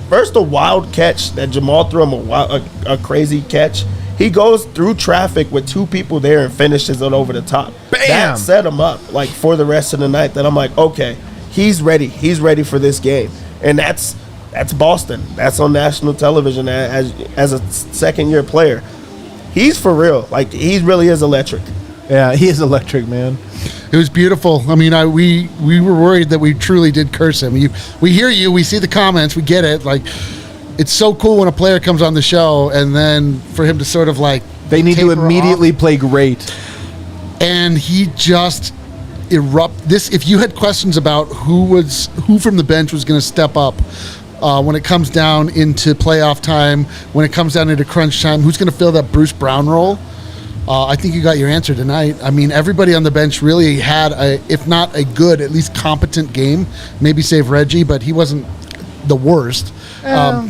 First, a wild catch that Jamal threw him a crazy catch. He goes through traffic with 2 people there and finishes it over the top. Bam! That set him up like for the rest of the night. That I'm like, okay, he's ready. He's ready for this game, and that's Boston. That's on national television as a second-year player. He's for real. Like, he really is electric. Yeah, he is electric, man. It was beautiful. I mean, we were worried that we truly did curse him. We hear you. We see the comments. We get it. Like, it's so cool when a player comes on the show and then for him to sort of like they need to immediately play great. And he just this. If you had questions about who from the bench was going to step up when it comes down into playoff time, when it comes down into crunch time, who's going to fill that Bruce Brown role? I think you got your answer tonight. I mean, everybody on the bench really had if not a good, at least competent game. Maybe save Reggie, but he wasn't the worst. He had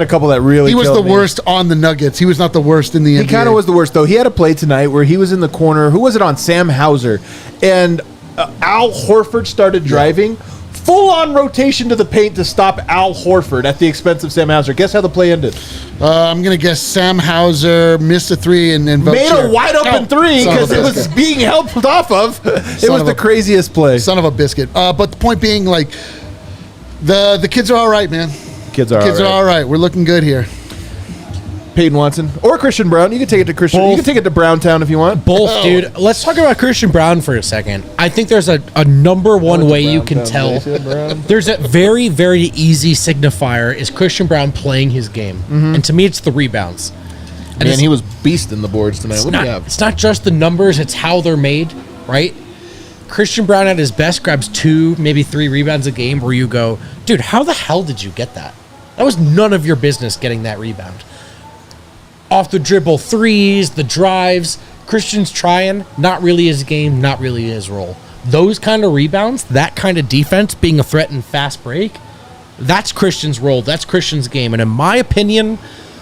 a couple that really. He was the worst on the Nuggets. He was not the worst in the NBA. He kind of was the worst though. He had a play tonight where he was in the corner. Who was it on? Sam Hauser, and Al Horford started driving. Full-on rotation to the paint to stop Al Horford at the expense of Sam Hauser. Guess how the play ended? I'm going to guess Sam Hauser missed a 3 and Vogt made a wide-open 3 because it was being helped off of. It was the craziest play. Son of a biscuit. But the point being, like, the kids are all right, man. Kids are all right. We're looking good here. Peyton Watson or Christian Brown. You can take it to Christian. Both. You can take it to Browntown if you want. Both, dude. Let's talk about Christian Brown for a second. I think there's a number one way you can tell. There's a very, very easy signifier is Christian Brown playing his game. Mm-hmm. And to me, it's the rebounds. And he was beasting the boards tonight. What do you have? It's not just the numbers, it's how they're made, right? Christian Brown at his best grabs 2, maybe 3 rebounds a game where you go, dude, how the hell did you get that? That was none of your business getting that rebound. Off the dribble threes, the drives, Christian's trying, not really his game, not really his role. Those kind of rebounds, that kind of defense, being a threat in fast break, that's Christian's role, that's Christian's game. And in my opinion,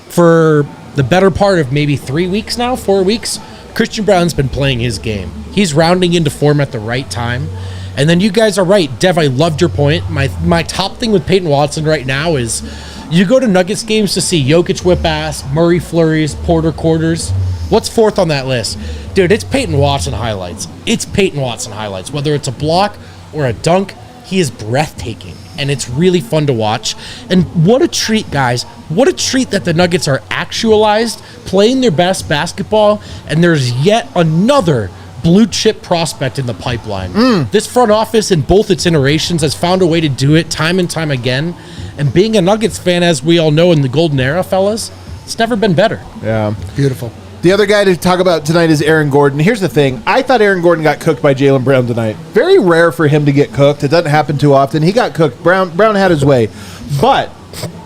for the better part of maybe 3 weeks now, 4 weeks, Christian Brown's been playing his game. He's rounding into form at the right time. And then you guys are right. Dev, I loved your point. My top thing with Peyton Watson right now is you go to Nuggets games to see Jokic whip ass, Murray flurries, Porter quarters. What's fourth on that list? Dude, it's Peyton Watson highlights. It's Peyton Watson highlights. Whether it's a block or a dunk, he is breathtaking. And it's really fun to watch. And what a treat, guys. What a treat that the Nuggets are actualized, playing their best basketball, and there's yet another blue chip prospect in the pipeline. This front office in both its iterations has found a way to do it time and time again. And being a Nuggets fan, as we all know in the golden era, fellas, it's never been better. Yeah. Beautiful. The other guy to talk about tonight is Aaron Gordon. Here's the thing. I thought Aaron Gordon got cooked by Jalen Brown tonight. Very rare for him to get cooked. It doesn't happen too often. He got cooked. Brown had his way. But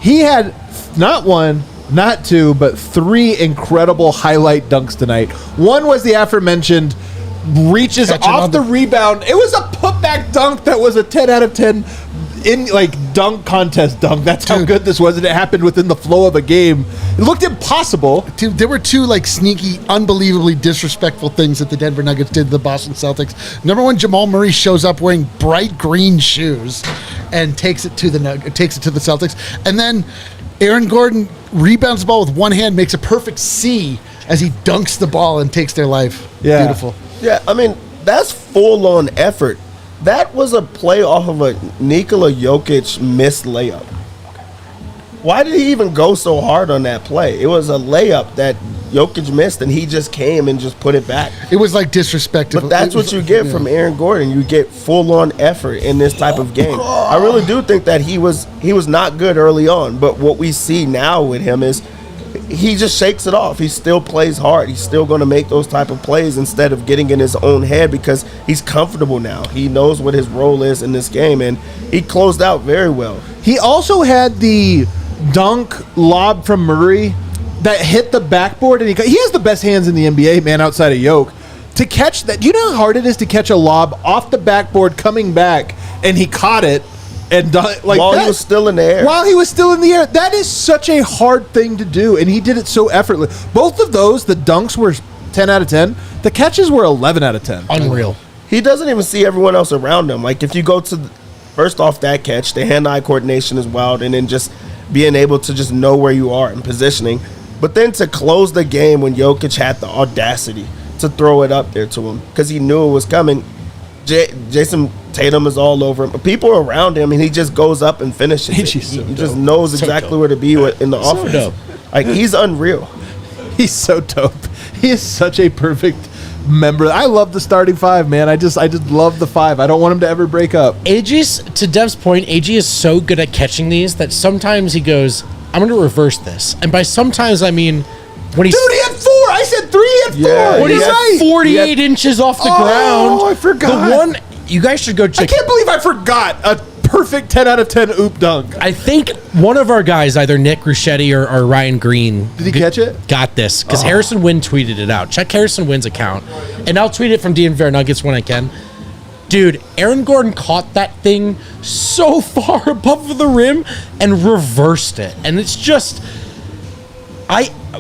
he had not one, not two, but 3 incredible highlight dunks tonight. One was the aforementioned reaches off the rebound. It was a putback dunk that was a 10 out of 10 in dunk contest dunk. That's how good this was, and it happened within the flow of a game. It looked impossible. Dude, there were 2 sneaky, unbelievably disrespectful things that the Denver Nuggets did to the Boston Celtics. Number one, Jamal Murray shows up wearing bright green shoes and takes it to the Celtics, and then Aaron Gordon rebounds the ball with one hand, makes a perfect C as he dunks the ball and takes their life. Yeah. Beautiful. Yeah, I mean, that's full-on effort. That was a play off of a Nikola Jokic missed layup. Why did he even go so hard on that play? It was a layup that Jokic missed, and he just came and just put it back. It was disrespectful. But that's what you get from Aaron Gordon. You get full-on effort in this type of game. I really do think that he was not good early on, but what we see now with him is he just shakes it off. He still plays hard. He's still going to make those type of plays instead of getting in his own head because he's comfortable now. He knows what his role is in this game, and he closed out very well. He also had the dunk lob from Murray that hit the backboard, and he has the best hands in the NBA, man, outside of Jokic. To catch that, do you know how hard it is to catch a lob off the backboard coming back, and he caught it and done while he was still in the air. While he was still in the air. That is such a hard thing to do, and he did it so effortless. Both of those, the dunks were 10 out of 10. The catches were 11 out of 10. Unreal. He doesn't even see everyone else around him. If you go to first off that catch, the hand-eye coordination is wild, and then just being able to just know where you are and positioning. But then to close the game when Jokic had the audacity to throw it up there to him because he knew it was coming. Jason Tatum is all over him. People are around him, and he just goes up and finishes it. He just knows exactly where to be in the offense. He's unreal. He's so dope. He is such a perfect member. I love the starting 5, man. I just love the 5. I don't want him to ever break up. To Dev's point, AG is so good at catching these that sometimes he goes, I'm going to reverse this. And by sometimes, I mean when he's... Dude, he had 4. I said 3, he had 4. Yeah, when he's right. 48 inches off the ground. Oh, I forgot. The one... You guys should go check... I can't believe I forgot a perfect 10 out of 10 oop dunk. I think one of our guys, either Nick Ruschetti or Ryan Green... Did he catch it? Got this, because Harrison Wynn tweeted it out. Check Harrison Wynn's account, and I'll tweet it from DNVR Nuggets when I can. Dude, Aaron Gordon caught that thing so far above the rim and reversed it. And it's just...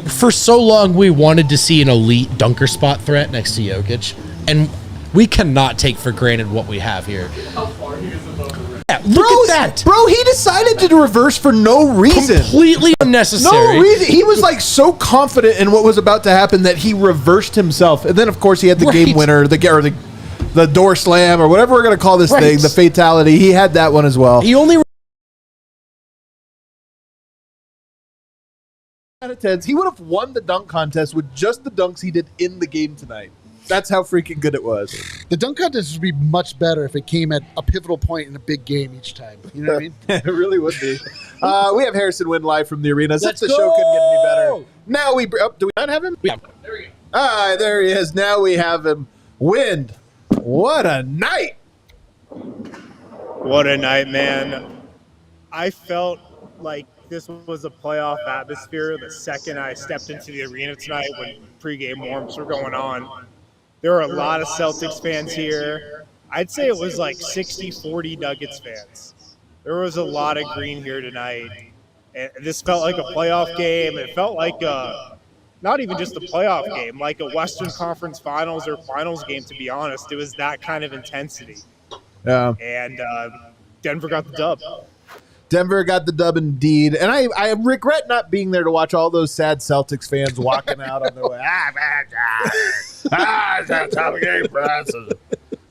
For so long, we wanted to see an elite dunker spot threat next to Jokic, and we cannot take for granted what we have here. Yeah, look at that. Bro, he decided to reverse for no reason. Completely unnecessary. No reason. He was so confident in what was about to happen that he reversed himself. And then, of course, he had the game winner, the door slam, or whatever we're going to call this thing, the fatality. He had that one as well. He only... Out of 10s, he would have won the dunk contest with just the dunks he did in the game tonight. That's how freaking good it was. The dunk contest would be much better if it came at a pivotal point in a big game each time. You know what I mean? It really would be. We have Harrison Wynn live from the arena. Since Let's the go! show couldn't get any better. Now do we not have him? Yeah. There he is. Now we have him. Wind. What a night! What a night, man. I felt like this was a playoff atmosphere the second I stepped into the arena tonight when pregame warms were going on. There were a lot of Celtics fans here. I'd say it was like 60-40 Nuggets fans. There was a lot of green here tonight. And this felt like a playoff game. It felt like not even just a playoff game, like a Western Conference Finals or Finals game, to be honest. It was that kind of intensity. Yeah. And Denver got the dub. Denver got the dub indeed. And I regret not being there to watch all those sad Celtics fans walking out on their way. It's that time of game for us.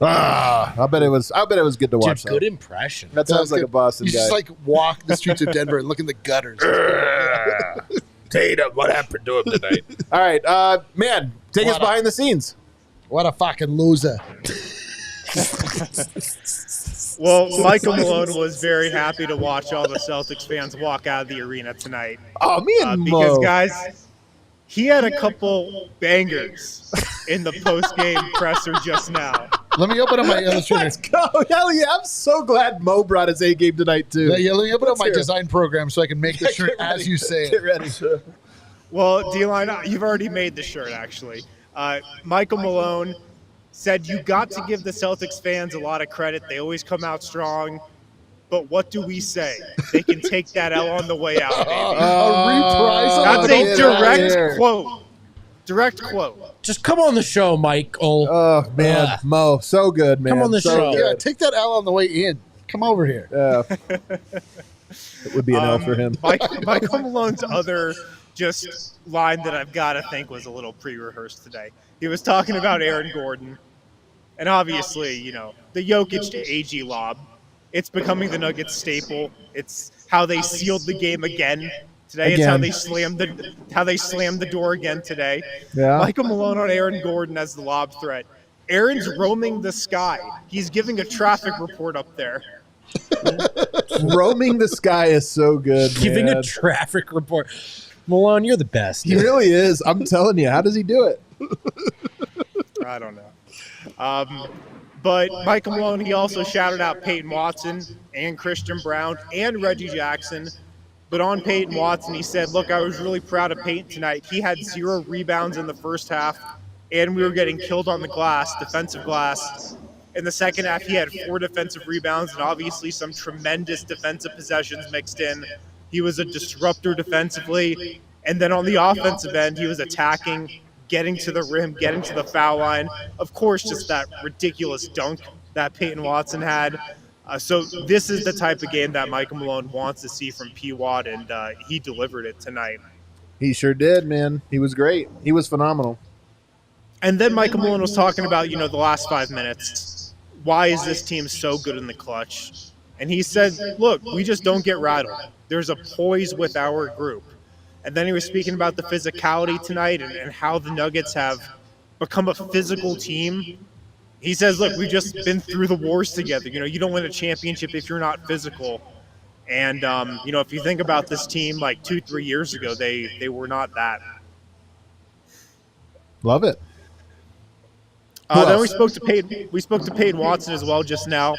I bet it was good to watch. Dude, good impression. That sounds like a Boston You guy. just like walk the streets of Denver and look in the gutters. Tatum, what happened to him tonight? All right, man, take us behind the scenes. What a fucking loser. Well, Michael Malone was very happy to watch all the Celtics fans walk out of the arena tonight. Oh, me and Mo. Because, guys, he had a couple bangers in the post-game presser just now. Let me open up my illustrator. Let's go. Hell yeah. I'm so glad Mo brought his A game tonight, too. Yeah, let me open up my hear it. design program so I can make the shirt as you say Get it. ready. Well, D-Line, you've already made the shirt, actually. Michael Malone said you got to give the Celtics fans a lot of credit. They always come out strong. But what do we say? They can take that L on the way out, baby. That's a direct quote. Direct quote. Just come on the show, Michael. Oh, man. Mo, so good, man. Come on the show. Yeah, take that L on the way in. Come over here. It would be an L for him. Michael Malone's other just line that I've got to think was a little pre-rehearsed today. He was talking about Aaron Gordon. And obviously, you know, the Jokic to AG lob. It's becoming the Nuggets staple. It's how they sealed the game again today. It's how they slammed the door again today. Yeah. Michael Malone on Aaron Gordon as the lob threat. Aaron's roaming the sky. He's giving a traffic report up there. Roaming the sky is so good, Giving man. a traffic report. Malone, you're the best. He really is. I'm telling you. How does he do it? I don't know. But Michael Malone, he also shouted out Peyton Watson and Christian Brown and Reggie Jackson. But on Peyton Watson, he said, look, I was really proud of Peyton tonight. He had 0 rebounds in the first half, and we were getting killed on the glass, defensive glass. In the second half, he had 4 defensive rebounds and obviously some tremendous defensive possessions mixed in. He was a disruptor defensively. And then on the offensive end, he was attacking, getting to the rim, getting to the foul line. Of course, just that ridiculous dunk that Peyton Watson had. So this is the type of game that Michael Malone wants to see from P-Watt, and he delivered it tonight. He sure did, man. He was great. He was phenomenal. And then Michael Malone was talking about, the last 5 minutes. Why is this team so good in the clutch? And he said, look, we just don't get rattled. There's a poise with our group. And then he was speaking about the physicality tonight and how the Nuggets have become a physical team. He says, look, we've just been through the wars together. You don't win a championship if you're not physical. And, if you think about this team like 2-3 years ago, they were not that. Love it. Then we spoke to Peyton Watson as well just now.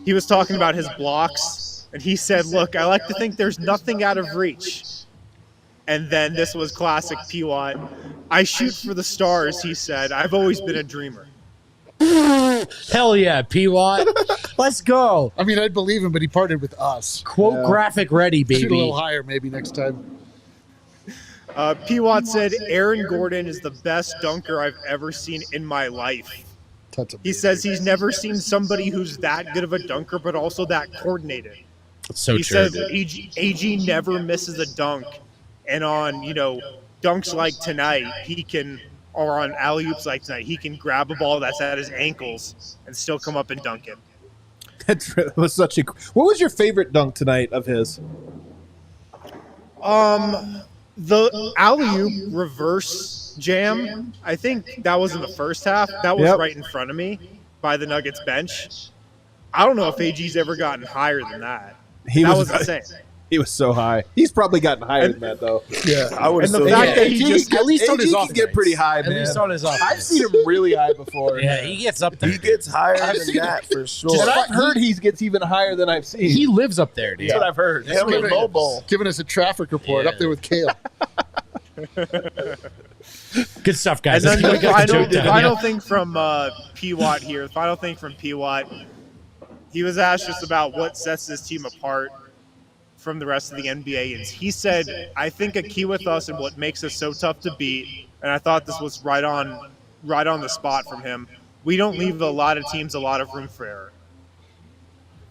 He was talking about his blocks, and he said, look, I like to think there's nothing out of reach. And then this was classic P-Watt. I shoot for the stars, he said. I've always been a dreamer. Hell yeah, P-Watt. Let's go. I mean, I'd believe him, but he partnered with us. Quote graphic ready, Shoot a baby. little higher maybe next time. P-Watt said, Aaron Gordon is the best dunker I've ever seen in my life. He says he's never seen somebody who's that good of a dunker, but also that coordinated. That's so He true. says AG never misses a dunk. And on, dunks like tonight, or on alley-oops like tonight, he can grab a ball that's at his ankles and still come up and dunk it. That was such a. What was your favorite dunk tonight of his? The alley-oop reverse jam, I think that was in the first half. That was right in front of me by the Nuggets bench. I don't know if AG's ever gotten higher than that. That was insane. He was so high. He's probably gotten higher than that, though. Yeah. I would And the assume. fact that he just at least on his off can get nights. pretty high, man. At least on his off I've nights. seen him really high before. Yeah, he gets up there. He gets higher than that for sure. And I've heard he gets even higher than I've seen. He lives up there, dude. That's what I've heard. Him and Bobo. Giving us a traffic report Yeah. up there with Kale. Good stuff, guys. And then Let's the go final, joke down. final thing from P-Watt here. The final thing from P-Watt. He was asked just about what sets this team apart from the rest of the NBA. And he said, I think a key with us and what makes us so tough to beat, and I thought this was right on the spot from him, we don't leave a lot of teams a lot of room for error.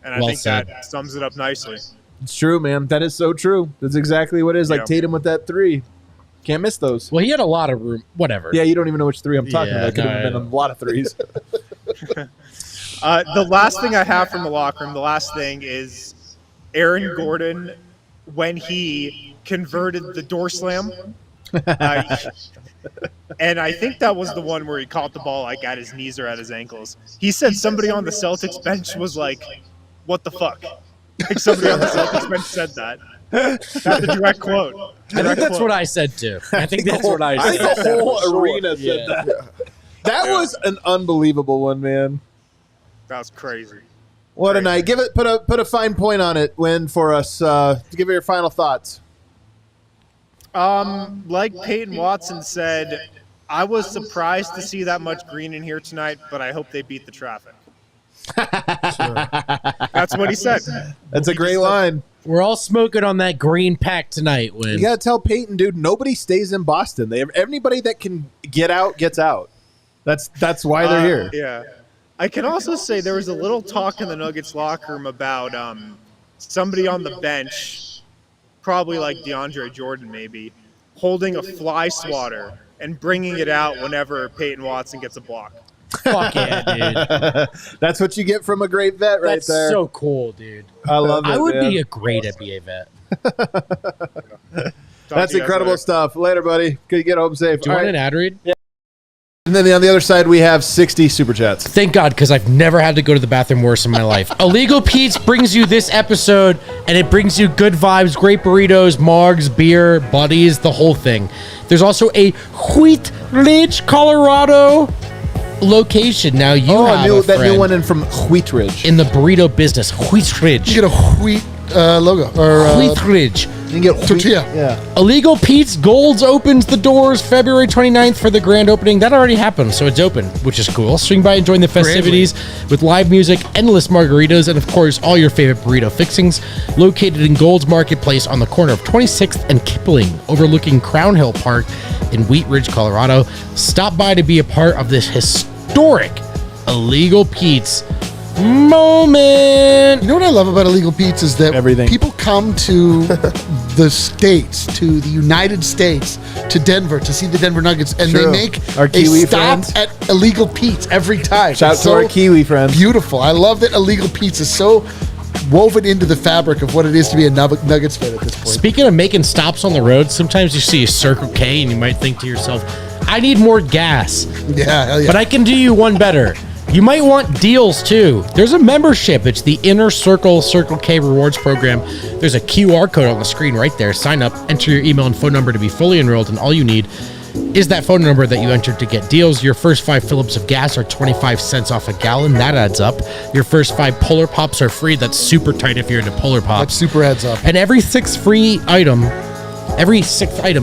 And I Well think said. that sums it up nicely. It's true, man. That is so true. That's exactly what it is. Like Yeah. Tatum with that 3. Can't miss those. Well, he had a lot of room. Whatever. Yeah, you don't even know which 3 I'm talking Yeah, about. It could no, have I been know. a lot of 3s. The last thing I have from the locker room, the last thing is Aaron Gordon when he converted the door slam. And I think that was the one where he caught the ball like at his knees or at his ankles. He said somebody on the Celtics bench was like, what the fuck? Like somebody on the Celtics bench said that. That's a direct quote. I think that's what I said too. I think that's what I I think said. the whole arena said Yeah. that. That was an unbelievable one, man. That was crazy. What a night. Give it put a fine point on it, Win, for us. Give it your final thoughts. Like Peyton Watson said, I was surprised to see that much green in here tonight, but I hope they beat the traffic. That's what he said. That's a great line. We're all smoking on that green pack tonight. When You got to tell Peyton, dude, nobody stays in Boston. Everybody that can get out gets out. That's why they're here. Yeah. I can also say there was a little talk in the Nuggets locker room about somebody on the bench, probably like DeAndre Jordan maybe, holding a fly swatter and bringing it out whenever Peyton Watson gets a block. fuck yeah, dude. That's what you get from a great vet right That's there. so cool, dude. I love it. I would man. be a great NBA vet. That's to you guys incredible later. stuff. Later, buddy. Good, get home safe. Do you All want right. an ad read? And then on the other side, we have 60 super chats. Thank God, because I've never had to go to the bathroom worse in my life. Illegal Pete's brings you this episode, and it brings you good vibes, great burritos, margs, beer, buddies, the whole thing. There's also a Wheat Ridge, Colorado location. Now you have a that new friend one in from Wheat Ridge. in the burrito business. Wheat Ridge. You get a wheat logo or Wheat Ridge. You can get wheat- tortilla. Yeah. Illegal Pete's Golds opens the doors February 29th for the grand opening. That already happened, so it's open, which is cool. Swing by and join the festivities with live music, endless margaritas, and of course, all your favorite burrito fixings. Located in Gold's Marketplace on the corner of 26th and Kipling, overlooking Crown Hill Park in Wheat Ridge, Colorado. Stop by to be a part of this historic Illegal Pete's moment. You know what I love about Illegal Pete's is that Everything. people come to the States, to the United States, to Denver to see the Denver Nuggets, and True. they make Our a Kiwi stop friends. at Illegal Pete's every time. Shout It's to our Kiwi friends. beautiful. I love that Illegal Pete's is so woven into the fabric of what it is to be a Nuggets fan at this point. Speaking of making stops on the road, sometimes you see a Circle K and you might think to yourself, I need more gas. Yeah, hell yeah. But I can do you one better. You might want deals too. There's a membership. It's the Inner Circle Circle K Rewards Program. There's a QR code on the screen right there. Sign up, enter your email and phone number to be fully enrolled, and all you need is that phone number that you entered to get deals. Your first 5 Phillips of gas are 25 cents off a gallon. That adds up. Your first 5 Polar Pops are free. That's super tight if you're into Polar that Pops. super adds up. And every sixth item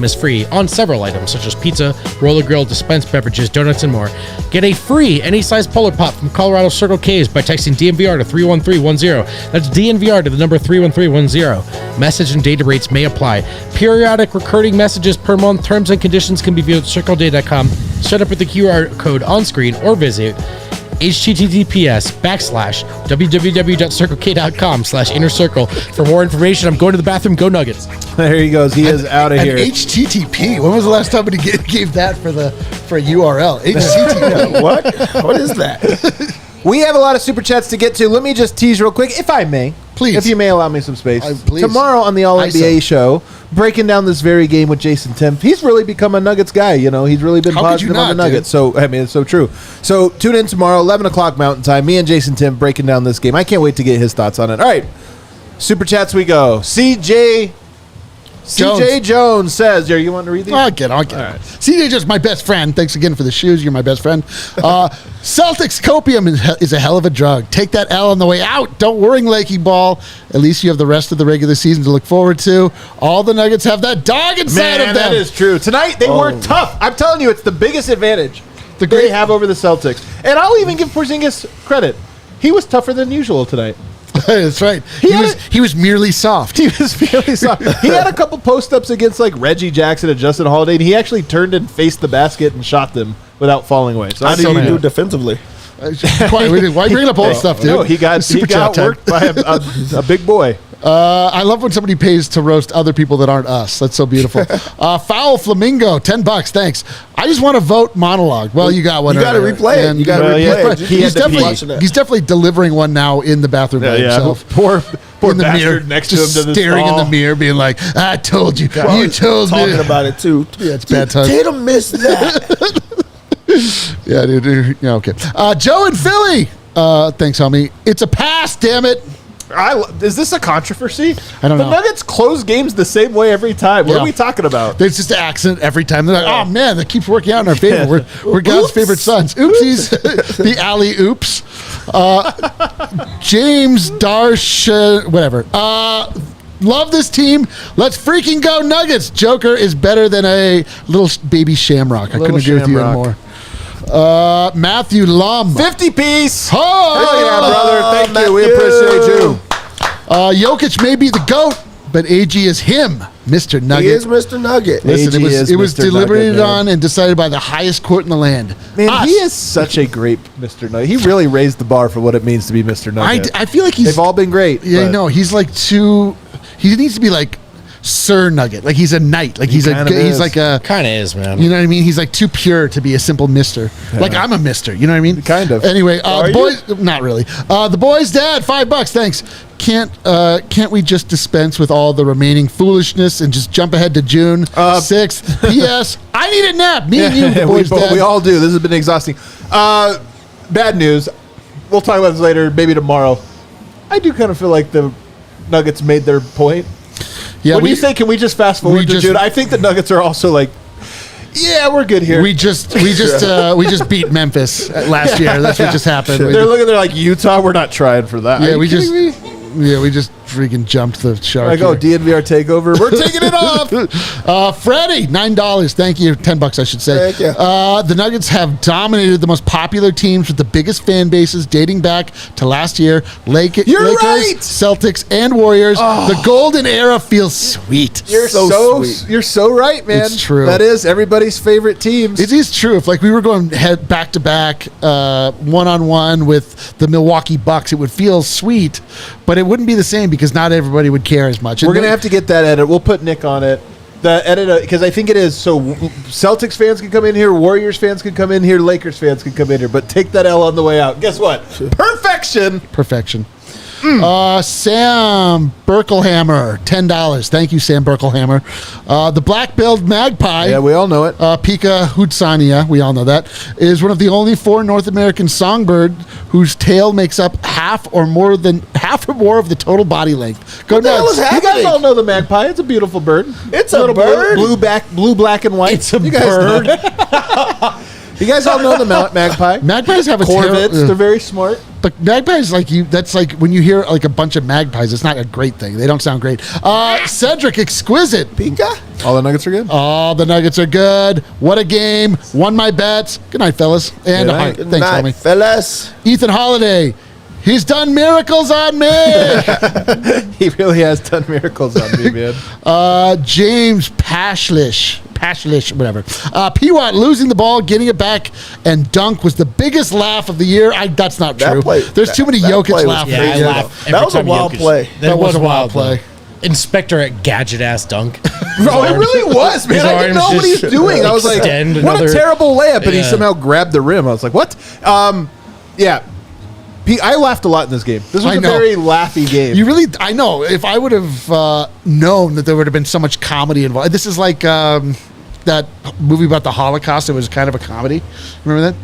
is free on several items, such as pizza, roller grill, dispensed beverages, donuts, and more. Get a free any size Polar Pop from Colorado Circle K's by texting DNVR to 31310. That's DNVR to the number 31310. Message and data rates may apply. Periodic recurring messages per month. Terms and conditions can be viewed at circleday.com. Set up with the QR code on screen or visit https://www.circleck.com/innercircle. For more information, I'm going to the bathroom. Go Nuggets. There he goes. He is out of And here. HTTP. When was the last time he gave that for a URL? HTTP. What? What is that? We have a lot of super chats to get to. Let me just tease real quick, if I may. Please. If you may allow me some space. Please. Tomorrow on the All NBA ISO. show, breaking down this very game with Jason Tim. He's really become a Nuggets guy. You know, he's really been How could you positive on the not, Nuggets. So, I mean, it's so true. So, tune in tomorrow, 11 o'clock Mountain Time. Me and Jason Tim breaking down this game. I can't wait to get his thoughts on it. All right. Super chats we go. CJ Jones says, "Are you want to read these?" I'll get it. right. CJ just my best friend. Thanks again for the shoes. You're my best friend. Celtics copium is a hell of a drug. Take that L on the way out. Don't worry, Lakey Ball. At least you have the rest of the regular season to look forward to. All the Nuggets have that dog inside of them. That is true. Tonight they were tough. I'm telling you, it's the biggest advantage they have over the Celtics. And I'll even give Porzingis credit. He was tougher than usual tonight. That's right. He was merely soft. He was merely soft. He had a couple post-ups against like Reggie Jackson and Justin Holiday, and he actually turned and faced the basket and shot them without falling away. So How do you do defensively? Why are you bringing up old stuff, dude? No, he got worked by a big boy. I love when somebody pays to roast other people that aren't us. That's so beautiful. Foul Flamingo, $10. Thanks. I just want to vote monologue. Well, you got one. You got to replay it. You got to replay it. He's definitely delivering one now in the bathroom by himself. Poor in the mirror next to him, staring in the mirror, being like, "I told you. You told me." Talking about it too. Yeah, it's bad time. Tatum missed that. Yeah, dude. Yeah, okay. Joe in Philly. Thanks, homie. It's a pass. Damn it. Is this a controversy? I don't know. The Nuggets close games the same way every time. What are we talking about? There's just an accident every time. They're like, oh, man, that keeps working out in our favor. We're God's favorite sons. Oopsies. The alley oops. James Darsh, whatever. Love this team. Let's freaking go Nuggets. Joker is better than a little baby shamrock. I couldn't agree with you anymore. Matthew Lum. 50 piece. Oh, hell yeah, brother. Thank you. We appreciate you. Jokic may be the GOAT, but AG is him, Mr. Nugget. He is Mr. Nugget. Listen, it was deliberated on and decided by the highest court in the land. Man, he is such a great Mr. Nugget. He really raised the bar for what it means to be Mr. Nugget. I feel like they've all been great. Yeah, no, he's like too. He needs to be like Sir Nugget. Like he's a knight. Like he's like a kind of is, man. You know what I mean? He's like too pure to be a simple mister. Yeah. Like I'm a mister. You know what I mean? Kind of. Anyway, the boys, not really. The boys' dad, $5. Thanks. Can't we just dispense with all the remaining foolishness and just jump ahead to June 6th? P.S. I need a nap. Me and you, the boys' dad. We all do. This has been exhausting. Bad news. We'll talk about this later, maybe tomorrow. I do kind of feel like the Nuggets made their point. Yeah, when you say, can we just fast forward to June? I think the Nuggets are also like, yeah, we're good here. We just beat Memphis last year. That's what just happened. They're looking. They're like Utah. We're not trying for that. Yeah, we just freaking jumped the shark. Like, DNVR takeover. We're taking it off. Freddie, $9. Thank you. $10, I should say. Thank you. The Nuggets have dominated the most popular teams with the biggest fan bases dating back to last year. Lakers, right. Celtics, and Warriors. The golden era feels sweet. You're sweet. You're so right, man. It's true. That is everybody's favorite teams. It is true. If we were going head back to back, one-on-one with the Milwaukee Bucks, it would feel sweet, but it wouldn't be the same because not everybody would care as much. We're going to have to get that edit. We'll put Nick on it. The edit, because I think it is. So Celtics fans can come in here, Warriors fans can come in here, Lakers fans can come in here, but take that L on the way out. Guess what? Perfection. Sam Berkelhammer, $10. Thank you, Sam Berkelhammer. The black-billed magpie. Yeah, we all know it. Pica hudsania, we all know that, is one of the only 4 North American songbirds whose tail makes up half or more of the total body length. Go nuts. You guys all know the magpie. It's a beautiful bird. It's a bird. Blue, black, and white. It's a bird. You guys all know the magpie. Magpies have a corvids. tail. They're very smart. But magpies, that's like when you hear like a bunch of magpies, it's not a great thing. They don't sound great. Cedric, exquisite. Pika? All the Nuggets are good? All the Nuggets are good. What a game. Won my bets. Good night, fellas. And a heart. Thanks, homie. Fellas. Ethan Holiday. He's done miracles on me. He really has done miracles on me, man. James Pashlish, whatever. P-Watt losing the ball, getting it back, and dunk was the biggest laugh of the year. That's not true. There's too many Jokic laughs. Yeah, I laugh that was a wild play. That was a wild play. Inspector at gadget-ass dunk. Bro, it really was, man. I didn't know what he was doing. I was like, what a terrible layup, and he somehow grabbed the rim. I was like, what? Yeah. I laughed a lot in this game. This was a very laughy game. I know. If I would have known that there would have been so much comedy involved. This is like that movie about the Holocaust. It was kind of a comedy. Remember that?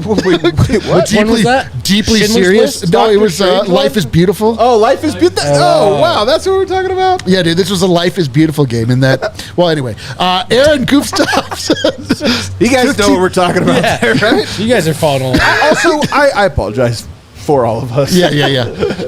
Wait, what? Which one was that? Deeply Schindler's serious. List? No, it Dr. was Strange Life one? is Beautiful. Oh, Life is Beautiful. Oh, wow. That's what we're talking about? Yeah, dude, this was a Life is Beautiful game in that. Well, anyway, Aaron Goofstops. You guys know what we're talking about Yeah. there, right? You guys are following along. Also, I apologize for all of us. Yeah.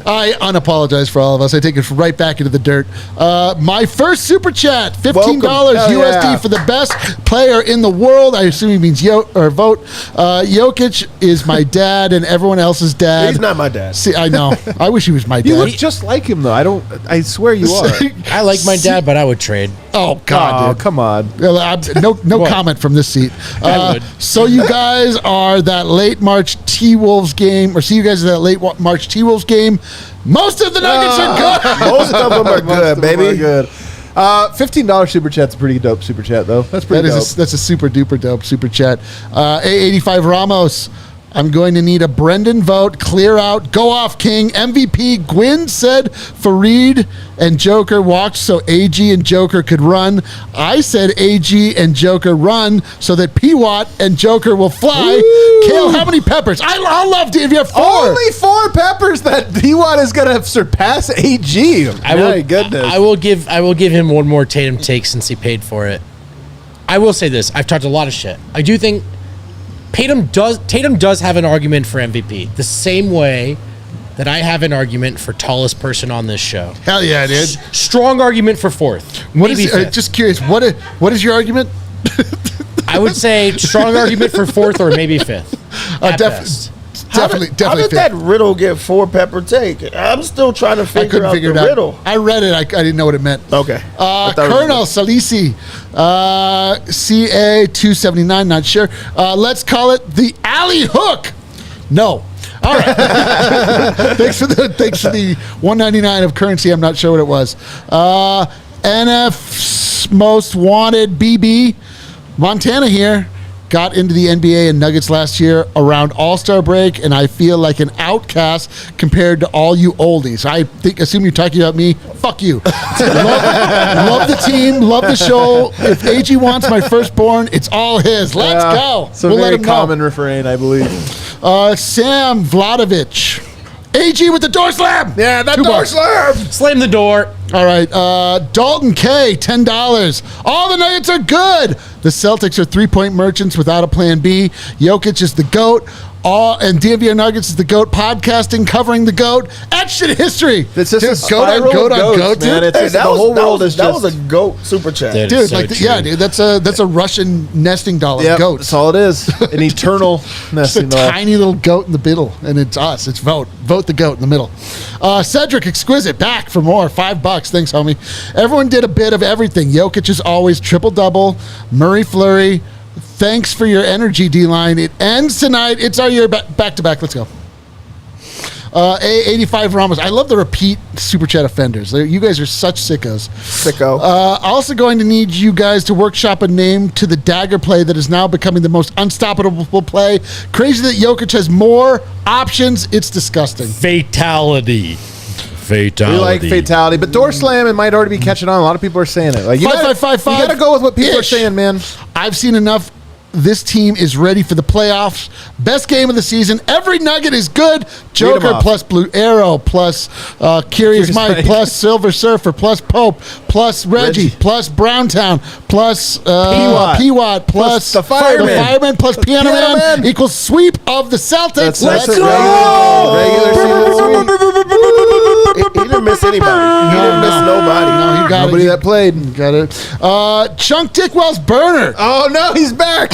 I unapologize for all of us. I take it right back into the dirt. My first super chat, $15 Welcome. USD Yeah. for the best player in the world. I assume he means Vogt. Jokic is my dad and everyone else's dad. He's not my dad. See, I know. I wish he was my You dad. look just like him, though. I swear you are. I like my dad, but I would trade. Oh God, Oh, dude. come on. No What? comment from this seat. I would. So you guys are that late March T-Wolves game, or see you guys at that late March T-Wolves game. Most of the Nuggets are good. Most of them are Most good, of them baby. are good. $15 super chat's a pretty dope super chat, though. That's pretty dope. That's a super duper dope super chat. A85 Ramos. I'm going to need a Brendan vote. Clear out. Go off, King. MVP. Gwyn said Fareed and Joker walked so AG and Joker could run. I said AG and Joker run so that P-Watt and Joker will fly. Woo! Kale, how many peppers? I'll love DNVR 4. Only 4 peppers that P-Watt is going to surpass AG. My goodness. I will give him one more Tatum take since he paid for it. I will say this. I've talked a lot of shit. I do think Tatum does have an argument for MVP. The same way that I have an argument for tallest person on this show. Hell yeah, dude. Strong argument for fourth. What Maybe is, fifth. just curious, what is your argument? I would say strong argument for fourth or maybe fifth. At best. Definitely How did fit. that riddle get 4 pepper take? I'm still trying to I figure couldn't out figure the it out. riddle. I read it. I didn't know what it meant. Okay. I thought it was- Colonel Salisi, CA279, not sure. Let's call it the alley hook. No. All right. thanks for the $199 of currency. I'm not sure what it was. NF's most wanted BB, Montana here. Got into the NBA and Nuggets last year around All-Star break, and I feel like an outcast compared to all you oldies. I assume you're talking about me. Fuck you. love the team, love the show. If AG wants my firstborn, it's all his. Let's go. It's a We'll very let him know. common refrain, I believe. Sam Vladovich. AG with the door slam. Yeah, that $2. door slam. Slam the door. All right, Dalton K, $10. All the Nuggets are good. The Celtics are 3-point merchants without a plan B. Jokic is the GOAT. And DNVR Nuggets is the GOAT. Podcasting, covering the GOAT. Etched in history. It's just Dude, a spiral of goats, man. dude. It's just, the whole world is that just... was a goat super chat. Dude. Dude, so like, true. yeah, dude, that's a Russian nesting doll of Yep, goats. that's all it is. An eternal Just a nesting doll. tiny little goat in the middle, and it's us. It's Vogt the goat in the middle. Cedric Exquisite back for more. $5. Thanks, homie. Everyone did a bit of everything. Jokic is always triple-double. Murray flurry. Thanks for your energy, D-line. It ends tonight. It's our year back-to-back. Let's go. A85 Ramos. I love the repeat Super Chat offenders. You guys are such sickos. Sicko. Also going to need you guys to workshop a name to the dagger play that is now becoming the most unstoppable play. Crazy that Jokic has more options. It's disgusting. Fatality. We like fatality, but door slam, it might already be catching on. A lot of people are saying it. Like you gotta, 555 you gotta go with what people are ish. saying, man. I've seen enough. This team is ready for the playoffs. Best game of the season. Every Nugget is good. Joker off. plus Blue Arrow plus Curious Mike Mike. plus Silver Surfer plus Pope plus Reggie plus Browntown plus P-Watt plus the Fireman. plus Piano Piano Man Man. equals sweep of the Celtics. That's Let's it. go! Regular season sweep. He didn't miss anybody. He didn't miss nobody. No, he got Nobody it. that played. Got it. Chunk Dickwell's burner. Oh no, he's back.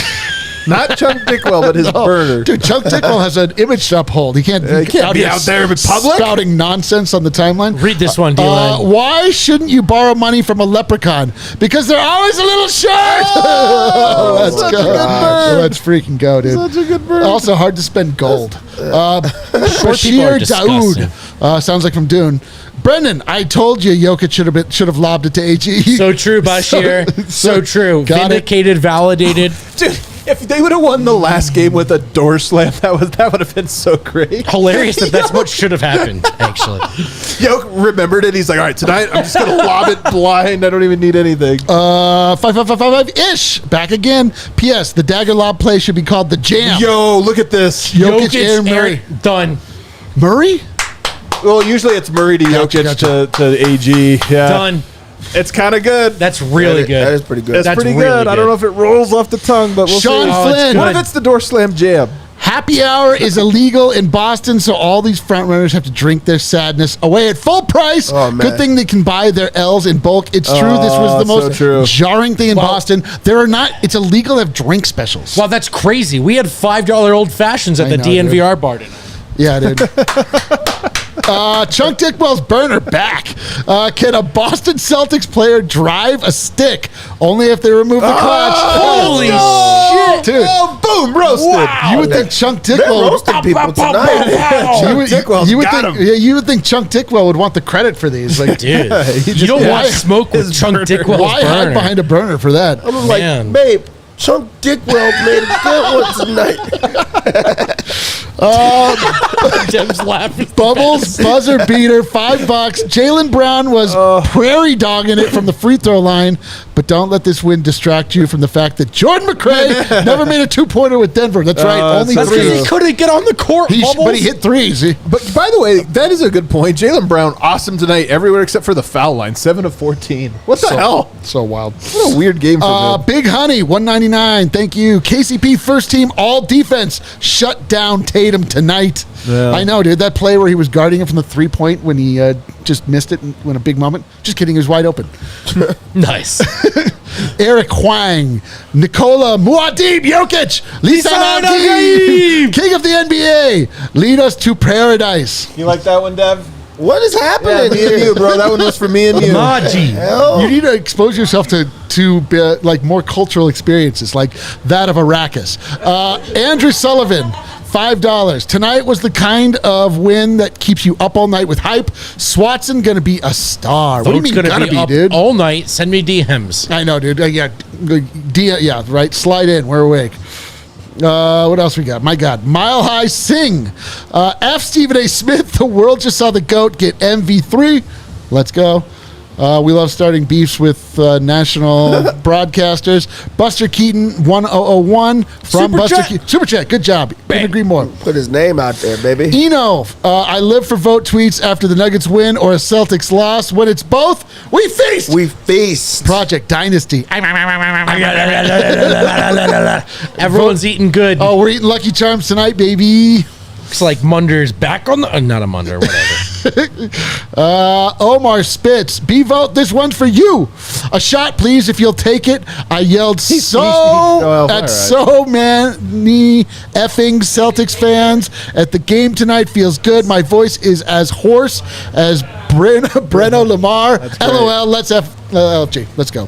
Not Chunk Dickwell, but his burner. Dude, Chuck Dickwell has an image to uphold. He can't, he can't be out there in public. spouting nonsense on the timeline. Read this one, D-line. Why shouldn't you borrow money from a leprechaun? Because they're always a little short. Let's such go. a good bird. Let's freaking go, dude. Such a good bird. Also hard to spend gold. people are Bashir disgusting. Daoud. Sounds like from Dune. Brendan, I told you Jokic should have lobbed it to AG. So true, Bashir. So true. Got it. Vindicated, validated. Dude, If they would have won the last game with a door slam, that would have been so great. Hilarious that's what should have happened, actually. Yoke remembered it. He's like, all right, tonight I'm just going to lob it blind. I don't even need anything. 5-5-5-5-ish. Back again. P.S. The dagger lob play should be called the jam. Yo, look at this. Jokic and Murray. Done. Murray? Well, usually it's Murray to Jokic to AG. Yeah. Done. It's kind of good. That's really good. That is pretty good. It's That's pretty really good. I don't good. know if it rolls off the tongue, but we'll Sean see. Flynn. What if it's the door slam jam? Happy hour is illegal in Boston, so all these front runners have to drink their sadness away at full price. Oh, man. Good thing they can buy their L's in bulk. It's true. This was the so most true. jarring thing in Boston. It's illegal to have drink specials. Well, that's crazy. We had $5 old fashions at I the know, DNVR bar tonight. Yeah, dude. Chunk Dickwell's burner back. Can a Boston Celtics player drive a stick? Only if they remove the clutch. Holy shit. Dude. Oh, boom, roasted. Wow. You would think Chunk They're Dickwell roasting people tonight. you would think Chunk Dickwell would want the credit for these. Like, Dude, He you just- don't yeah. want smoke with Chunk Dickwell's why hide burner. behind a burner for that? I was like, Man. babe, Chunk Dickwell made a good one tonight. Dev's laughing. Bubbles, buzzer beater, $5. Jalen Brown was prairie dogging it from the free throw line, but don't let this win distract you from the fact that Jordan McRae never made a 2-pointer with Denver. That's right, only That's because three. he couldn't get on the court, Bubbles. But he hit threes. But by the way, that is a good point. Jalen Brown, awesome tonight everywhere except for the foul line. 7 of 14. What the hell? So wild. What a weird game for them. Big Honey, $1.99. Thank you. KCP first team all defense. Shut down Tatum tonight. Yeah. I know, dude. That play where he was guarding him from the 3-point when he just missed it in a big moment. Just kidding. He was wide open. Nice. Eric Huang, Nikola Muad'Dib Jokic, Lisa Nagib, King of the NBA. Lead us to paradise. You like that one, Dev? What is happening Yeah, me here? and you, bro. That one was for me and you. Maji. Hell? You need to expose yourself to like more cultural experiences like that of Arrakis. Andrew Sullivan, $5. Tonight was the kind of win that keeps you up all night with hype. Swatson gonna be a star. What do you mean gonna be up dude? all night. Send me DMs. I know, dude. Yeah, right. Slide in. We're awake. What else we got? My God. Mile High Sing. F. Stephen A. Smith. The world just saw the GOAT get MV3. Let's go. We love starting beefs with national broadcasters. Buster Keaton, 1001 from Super Buster chat. Keaton. Super chat. Good job. Couldn't agree more. Put his name out there, baby. Eno, I live for vote tweets after the Nuggets win or a Celtics loss. When it's both, we feast. We feast. Project Dynasty. Everyone's eating good. Oh, we're eating Lucky Charms tonight, baby. Looks like Munder's back on the... not a Munder, whatever. Omar Spitz, B-Vote, this one's for you. A shot, please, if you'll take it. I yelled so many effing Celtics fans at the game tonight. Feels good. My voice is as hoarse as Breno Lamar. LOL, let's LG. Let's go.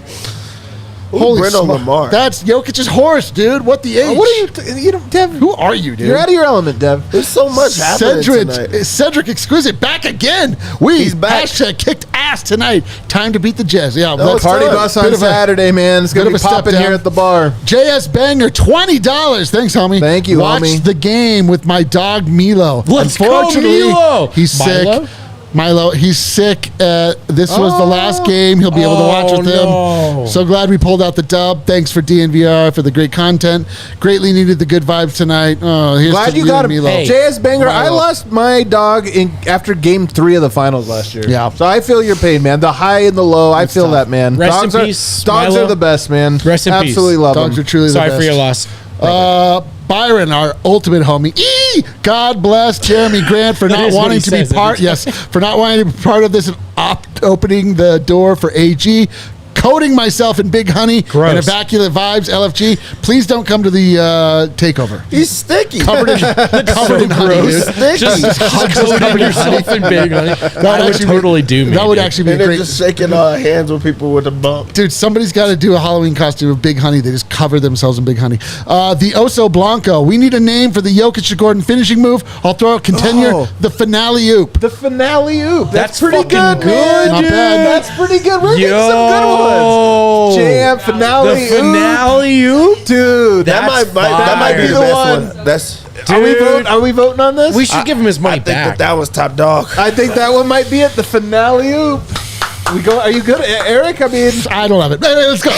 Holy Breno smoke. Lamar. That's Jokic's horse, dude. What the H? What are you Dev? Who are you, dude? You're out of your element, Dev. There's so much happening tonight. Cedric Exquisite back again. He's back. Hashtag kicked ass tonight. Time to beat the Jazz. Yeah, No, let's it's Party fun. bus on Bit of a- Saturday, man. It's going bit to of be a step popping down. here at the bar. JS Banger, $20. Thanks, homie. Thank you, Watch homie. the game with my dog Milo. Let's go, Unfortunately, Milo. he's Milo? sick. Milo, he's sick. This was the last game he'll be able to watch with him. no. So glad we pulled out the dub. Thanks for DNVR for the great content. Greatly needed the good vibes tonight. Oh, here's Glad to you got and him. Milo. Hey. JS Banger, I Milo. lost my dog after game 3 of the finals last year. Yeah. So I feel your pain, man. The high and the low, I feel tough. that, man. Rest dogs in are, peace, dogs Milo. are the best, man. Rest in peace. Absolutely love Dogs them. are truly Sorry the best. for your loss. Byron, our ultimate homie. God bless Jeremy Grant for That not is what wanting he to be says part. every Yes, for not wanting to be part of this and opening the door for AG. Coating myself in Big Honey Gross. and Immaculate Vibes. LFG, please don't come to the takeover. He's sticky. Covered in honey, gross. dude. Just Hugs coating covered in yourself in big honey. That would actually be- totally do me. That would dude. actually be And a they're great. just shaking hands with people with a bump. Dude, somebody's got to do a Halloween costume of Big Honey. They just cover themselves in Big Honey. The Oso Blanco. We need a name for the Jokic to Gordon finishing move. I'll throw out contender, Oh. the finale oop. The finale oop. That's pretty fucking good, good, man. Not bad. That's pretty good. We're getting some good Oh, Jam finale. the finale oop. Dude, That might be the best one. That's. Are we voting on this? We should give him his I money think back. that was top dog. I think that one might be it. The finale oop. We go. Are you good, Eric? I mean, I don't have it. Hey, let's go.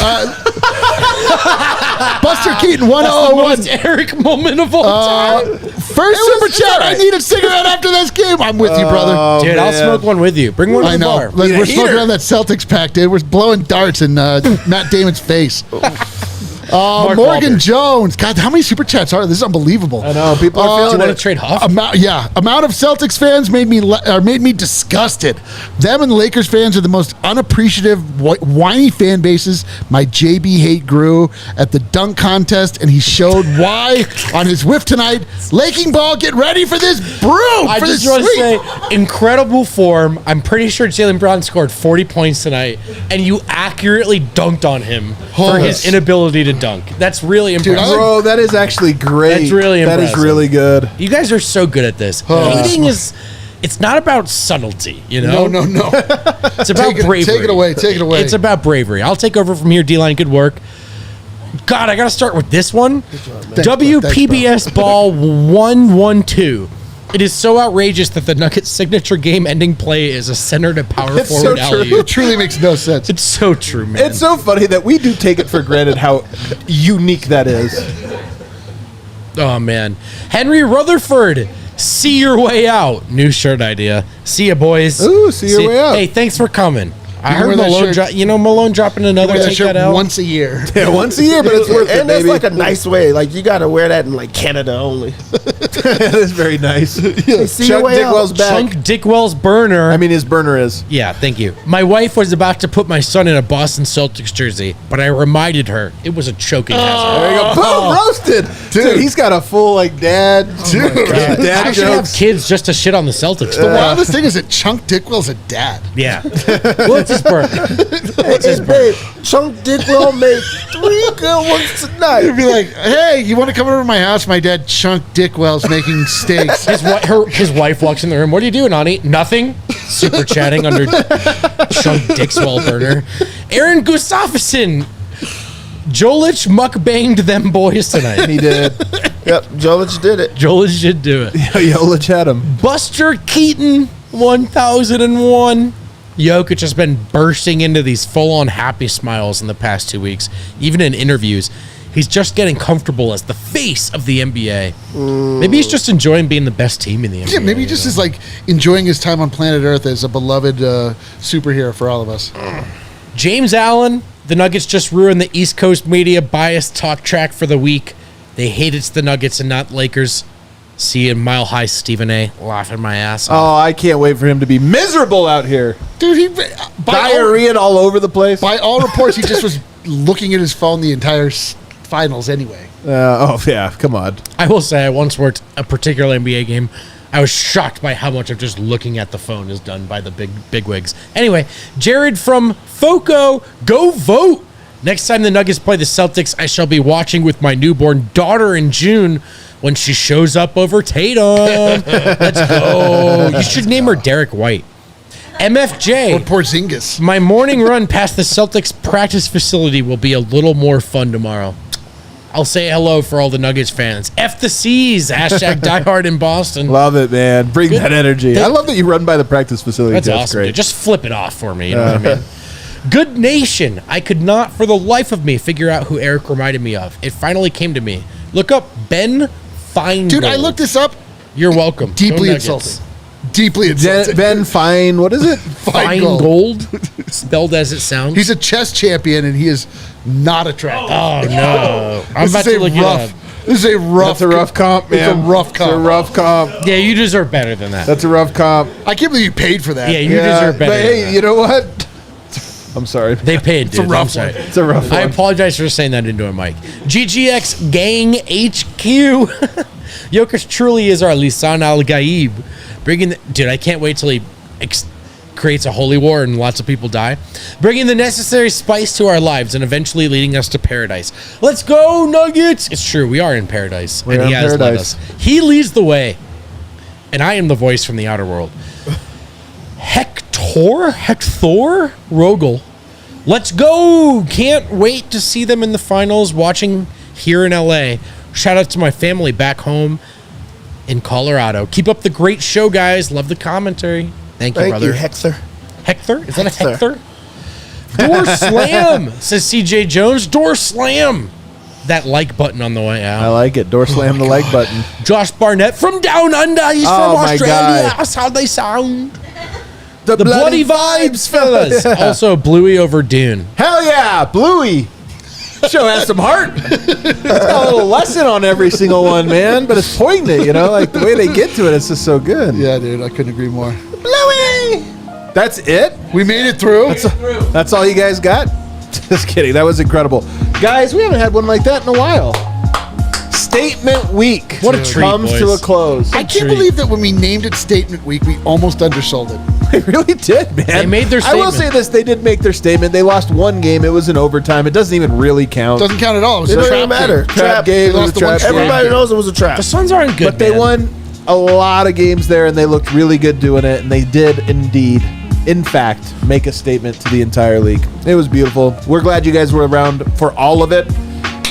Buster Keaton, the 101. most Eric moment of all time. First super chat. I need a cigarette after this game. I'm with you, brother. Dude, I'll smoke one with you. Bring one to I the know. bar. We're smoking on that Celtics pack, dude. We're blowing darts in Matt Damon's face. Morgan Wahlberg. Jones. God, how many super chats are there? This is unbelievable. I know people are Do you feeling want it. to trade Huff? Amount of Celtics fans made me disgusted. Them and Lakers fans are the most unappreciative, whiny fan bases. My JB hate grew at the dunk contest, and he showed why on his whiff tonight. Laking ball, get ready for this brew. I for just this want to sweet. say, incredible form. I'm pretty sure Jalen Brown scored 40 points tonight, and you accurately dunked on him for his inability to dunk. That's really impressive. Bro, that is actually great. That's really That is impressive. really good. You guys are so good at this. Hating it's not about subtlety, you know? No. It's about bravery. Take it away. Take it away. It's about bravery. I'll take over from here, D-Line. Good work. God, I got to start with this one. WPBS Ball 112. It is so outrageous that the Nuggets' signature game-ending play is a center to power It's forward so true. alley-oop. It truly makes no sense. It's so true, man. It's so funny that we do take it for granted how unique that is. Oh, man. Henry Rutherford, see your way out. New shirt idea. See ya, boys. Ooh, see your way out. Hey, thanks for coming. I can heard wear that Malone shirt. Malone dropping another Wear that take shirt that out. once a year. Yeah, once a year, but it's worth it, And that's baby. like a nice way. Like you got to wear that in like Canada only. That is very nice. See Chuck your way out. Dickwell's back. Chunk Dickwell's burner. I mean, his burner is. Yeah, thank you. My wife was about to put my son in a Boston Celtics jersey, but I reminded her it was a choking hazard. There you go. Boom, roasted. Dude, he's got a full, like, dad. I Dad should have jokes. kids just to shit on the Celtics. The wildest thing is that Chunk Dickwell's a dad. Yeah. What's his burner? Hey, babe, Chunk Dickwell made 3 good ones tonight. You'd be like, hey, you want to come over to my house? My dad, Chunk Dickwell's making steaks. His wife walks in the room. What are you doing, honey? Nothing. Super chatting under Chunk Dixwell burner. Aaron Gustafsson. Jolich mukbanged them boys tonight. He did. Yep, Jolich did it. Jolich should do it. Jolich had him. Buster Keaton, 1001. Jokic has been bursting into these full-on happy smiles in the past 2 weeks, even in interviews. He's just getting comfortable as the face of the NBA. Maybe he's just enjoying being the best team in the NBA. Yeah, maybe he just is like enjoying his time on planet Earth as a beloved superhero for all of us. James Allen, the Nuggets just ruined the East Coast media biased talk track for the week. They hate it's the Nuggets and not Lakers. See you, Mile High Stephen A. laughing my ass off. Oh, I can't wait for him to be miserable out here. Dude, Diarrhea all over the place. by all reports, he just was looking at his phone the entire finals anyway. Yeah, come on. I will say I once worked a particular NBA game. I was shocked by how much of just looking at the phone is done by the big wigs. Anyway, Jared from Foco, go vote. Next time the Nuggets play the Celtics, I shall be watching with my newborn daughter in June when she shows up over Tatum. Let's go. You should name her Derek White. MFJ. Or Porzingis. My morning run past the Celtics practice facility will be a little more fun tomorrow. I'll say hello for all the Nuggets fans. F the C's. Hashtag diehard in Boston. Love it, man. Bring Good. that energy. I love that you run by the practice facility. That's awesome, great. dude. Just flip it off for me. You know what I mean? Good Nation. I could not for the life of me figure out who Eric reminded me of. It finally came to me. Look up Ben Feingold. Dude, I looked this up. You're welcome. Deeply Go Nuggets. insulting. Deeply insulting. Ben Fine, what is it? Feingold. Spelled as it sounds. He's a chess champion, and he is not attractive. Oh, no. I'm about to look it up. This is a rough. That's a rough comp, man. It's a rough comp. It's a rough comp. Yeah, you deserve better than that. That's a rough comp. I can't believe you paid for that. Yeah, you deserve better But than hey, that. you know what? I'm sorry. They paid, dude. a rough I'm sorry. one. It's a rough I one. apologize for saying that into a mic. GGX Gang HQ. Jokic truly is our Lisan al-Gaib. Dude, I can't wait till he creates a holy war and lots of people die. Bringing the necessary spice to our lives and eventually leading us to paradise. Let's go, Nuggets! It's true, we are in paradise. We are and he in has led paradise. us. He leads the way. And I am the voice from the outer world. Hector Rogel. Let's go. Can't wait to see them in the finals, watching here in LA. Shout out to my family back home in Colorado. Keep up the great show, guys. Love the commentary. Thank you, brother. Hector. Hector? Is that a Hector? Door slam, says CJ Jones. Door slam. That like button on the way out. I like it. Door slam the like button. Josh Barnett from Down Under. He's from my Australia. God. That's how they sound. The bloody vibes, fellas. Also, Bluey over Dune. Hell yeah, Bluey. Show has some heart. It's got a little lesson on every single one, man. But it's poignant, like the way they get to it. It's just so good. Yeah, dude, I couldn't agree more. Bluey. That's it. We made it through. That's all you guys got. Just kidding. That was incredible, guys. We haven't had one like that in a while. Statement week. What a treat, comes boys. to a close. I can't believe that when we named it Statement Week, we almost undersold it. They really did, man. They made their I will statement. say this: they did make their statement. They lost one game. It was in overtime. It doesn't even really count. Doesn't count at all. It was It a doesn't trap even matter. game. Trap game. They It was lost a the one trap trap. game. Everybody knows it was a trap. The Suns aren't good, But they man. won a lot of games there, and they looked really good doing it. And they did indeed, in fact, make a statement to the entire league. It was beautiful. We're glad you guys were around for all of it.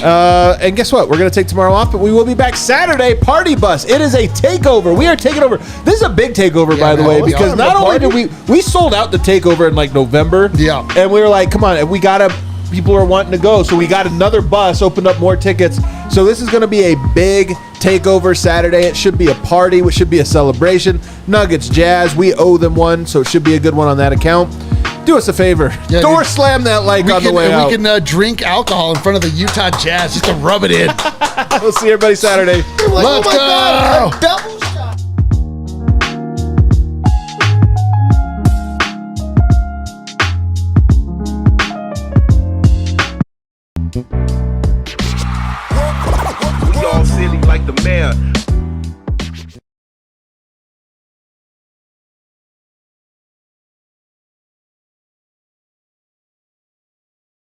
And guess what? We're going to take tomorrow off, but we will be back Saturday. Party Bus. It is a takeover. We are taking over. This is a big takeover, by the man. way, Oh, because yeah. not only did we sold out the takeover in like November. Yeah. And we were like, come on, we got to, people are wanting to go. So we got another bus, opened up more tickets. So this is going to be a big takeover Saturday. It should be a party. It should be a celebration. Nuggets, Jazz, we owe them one. So it should be a good one on that account. Do us a favor. Yeah, Door dude. slam that like on the way out. We can drink alcohol in front of the Utah Jazz just to rub it in. We'll see everybody Saturday. Let's go. God, a double shot. We all silly like the mayor.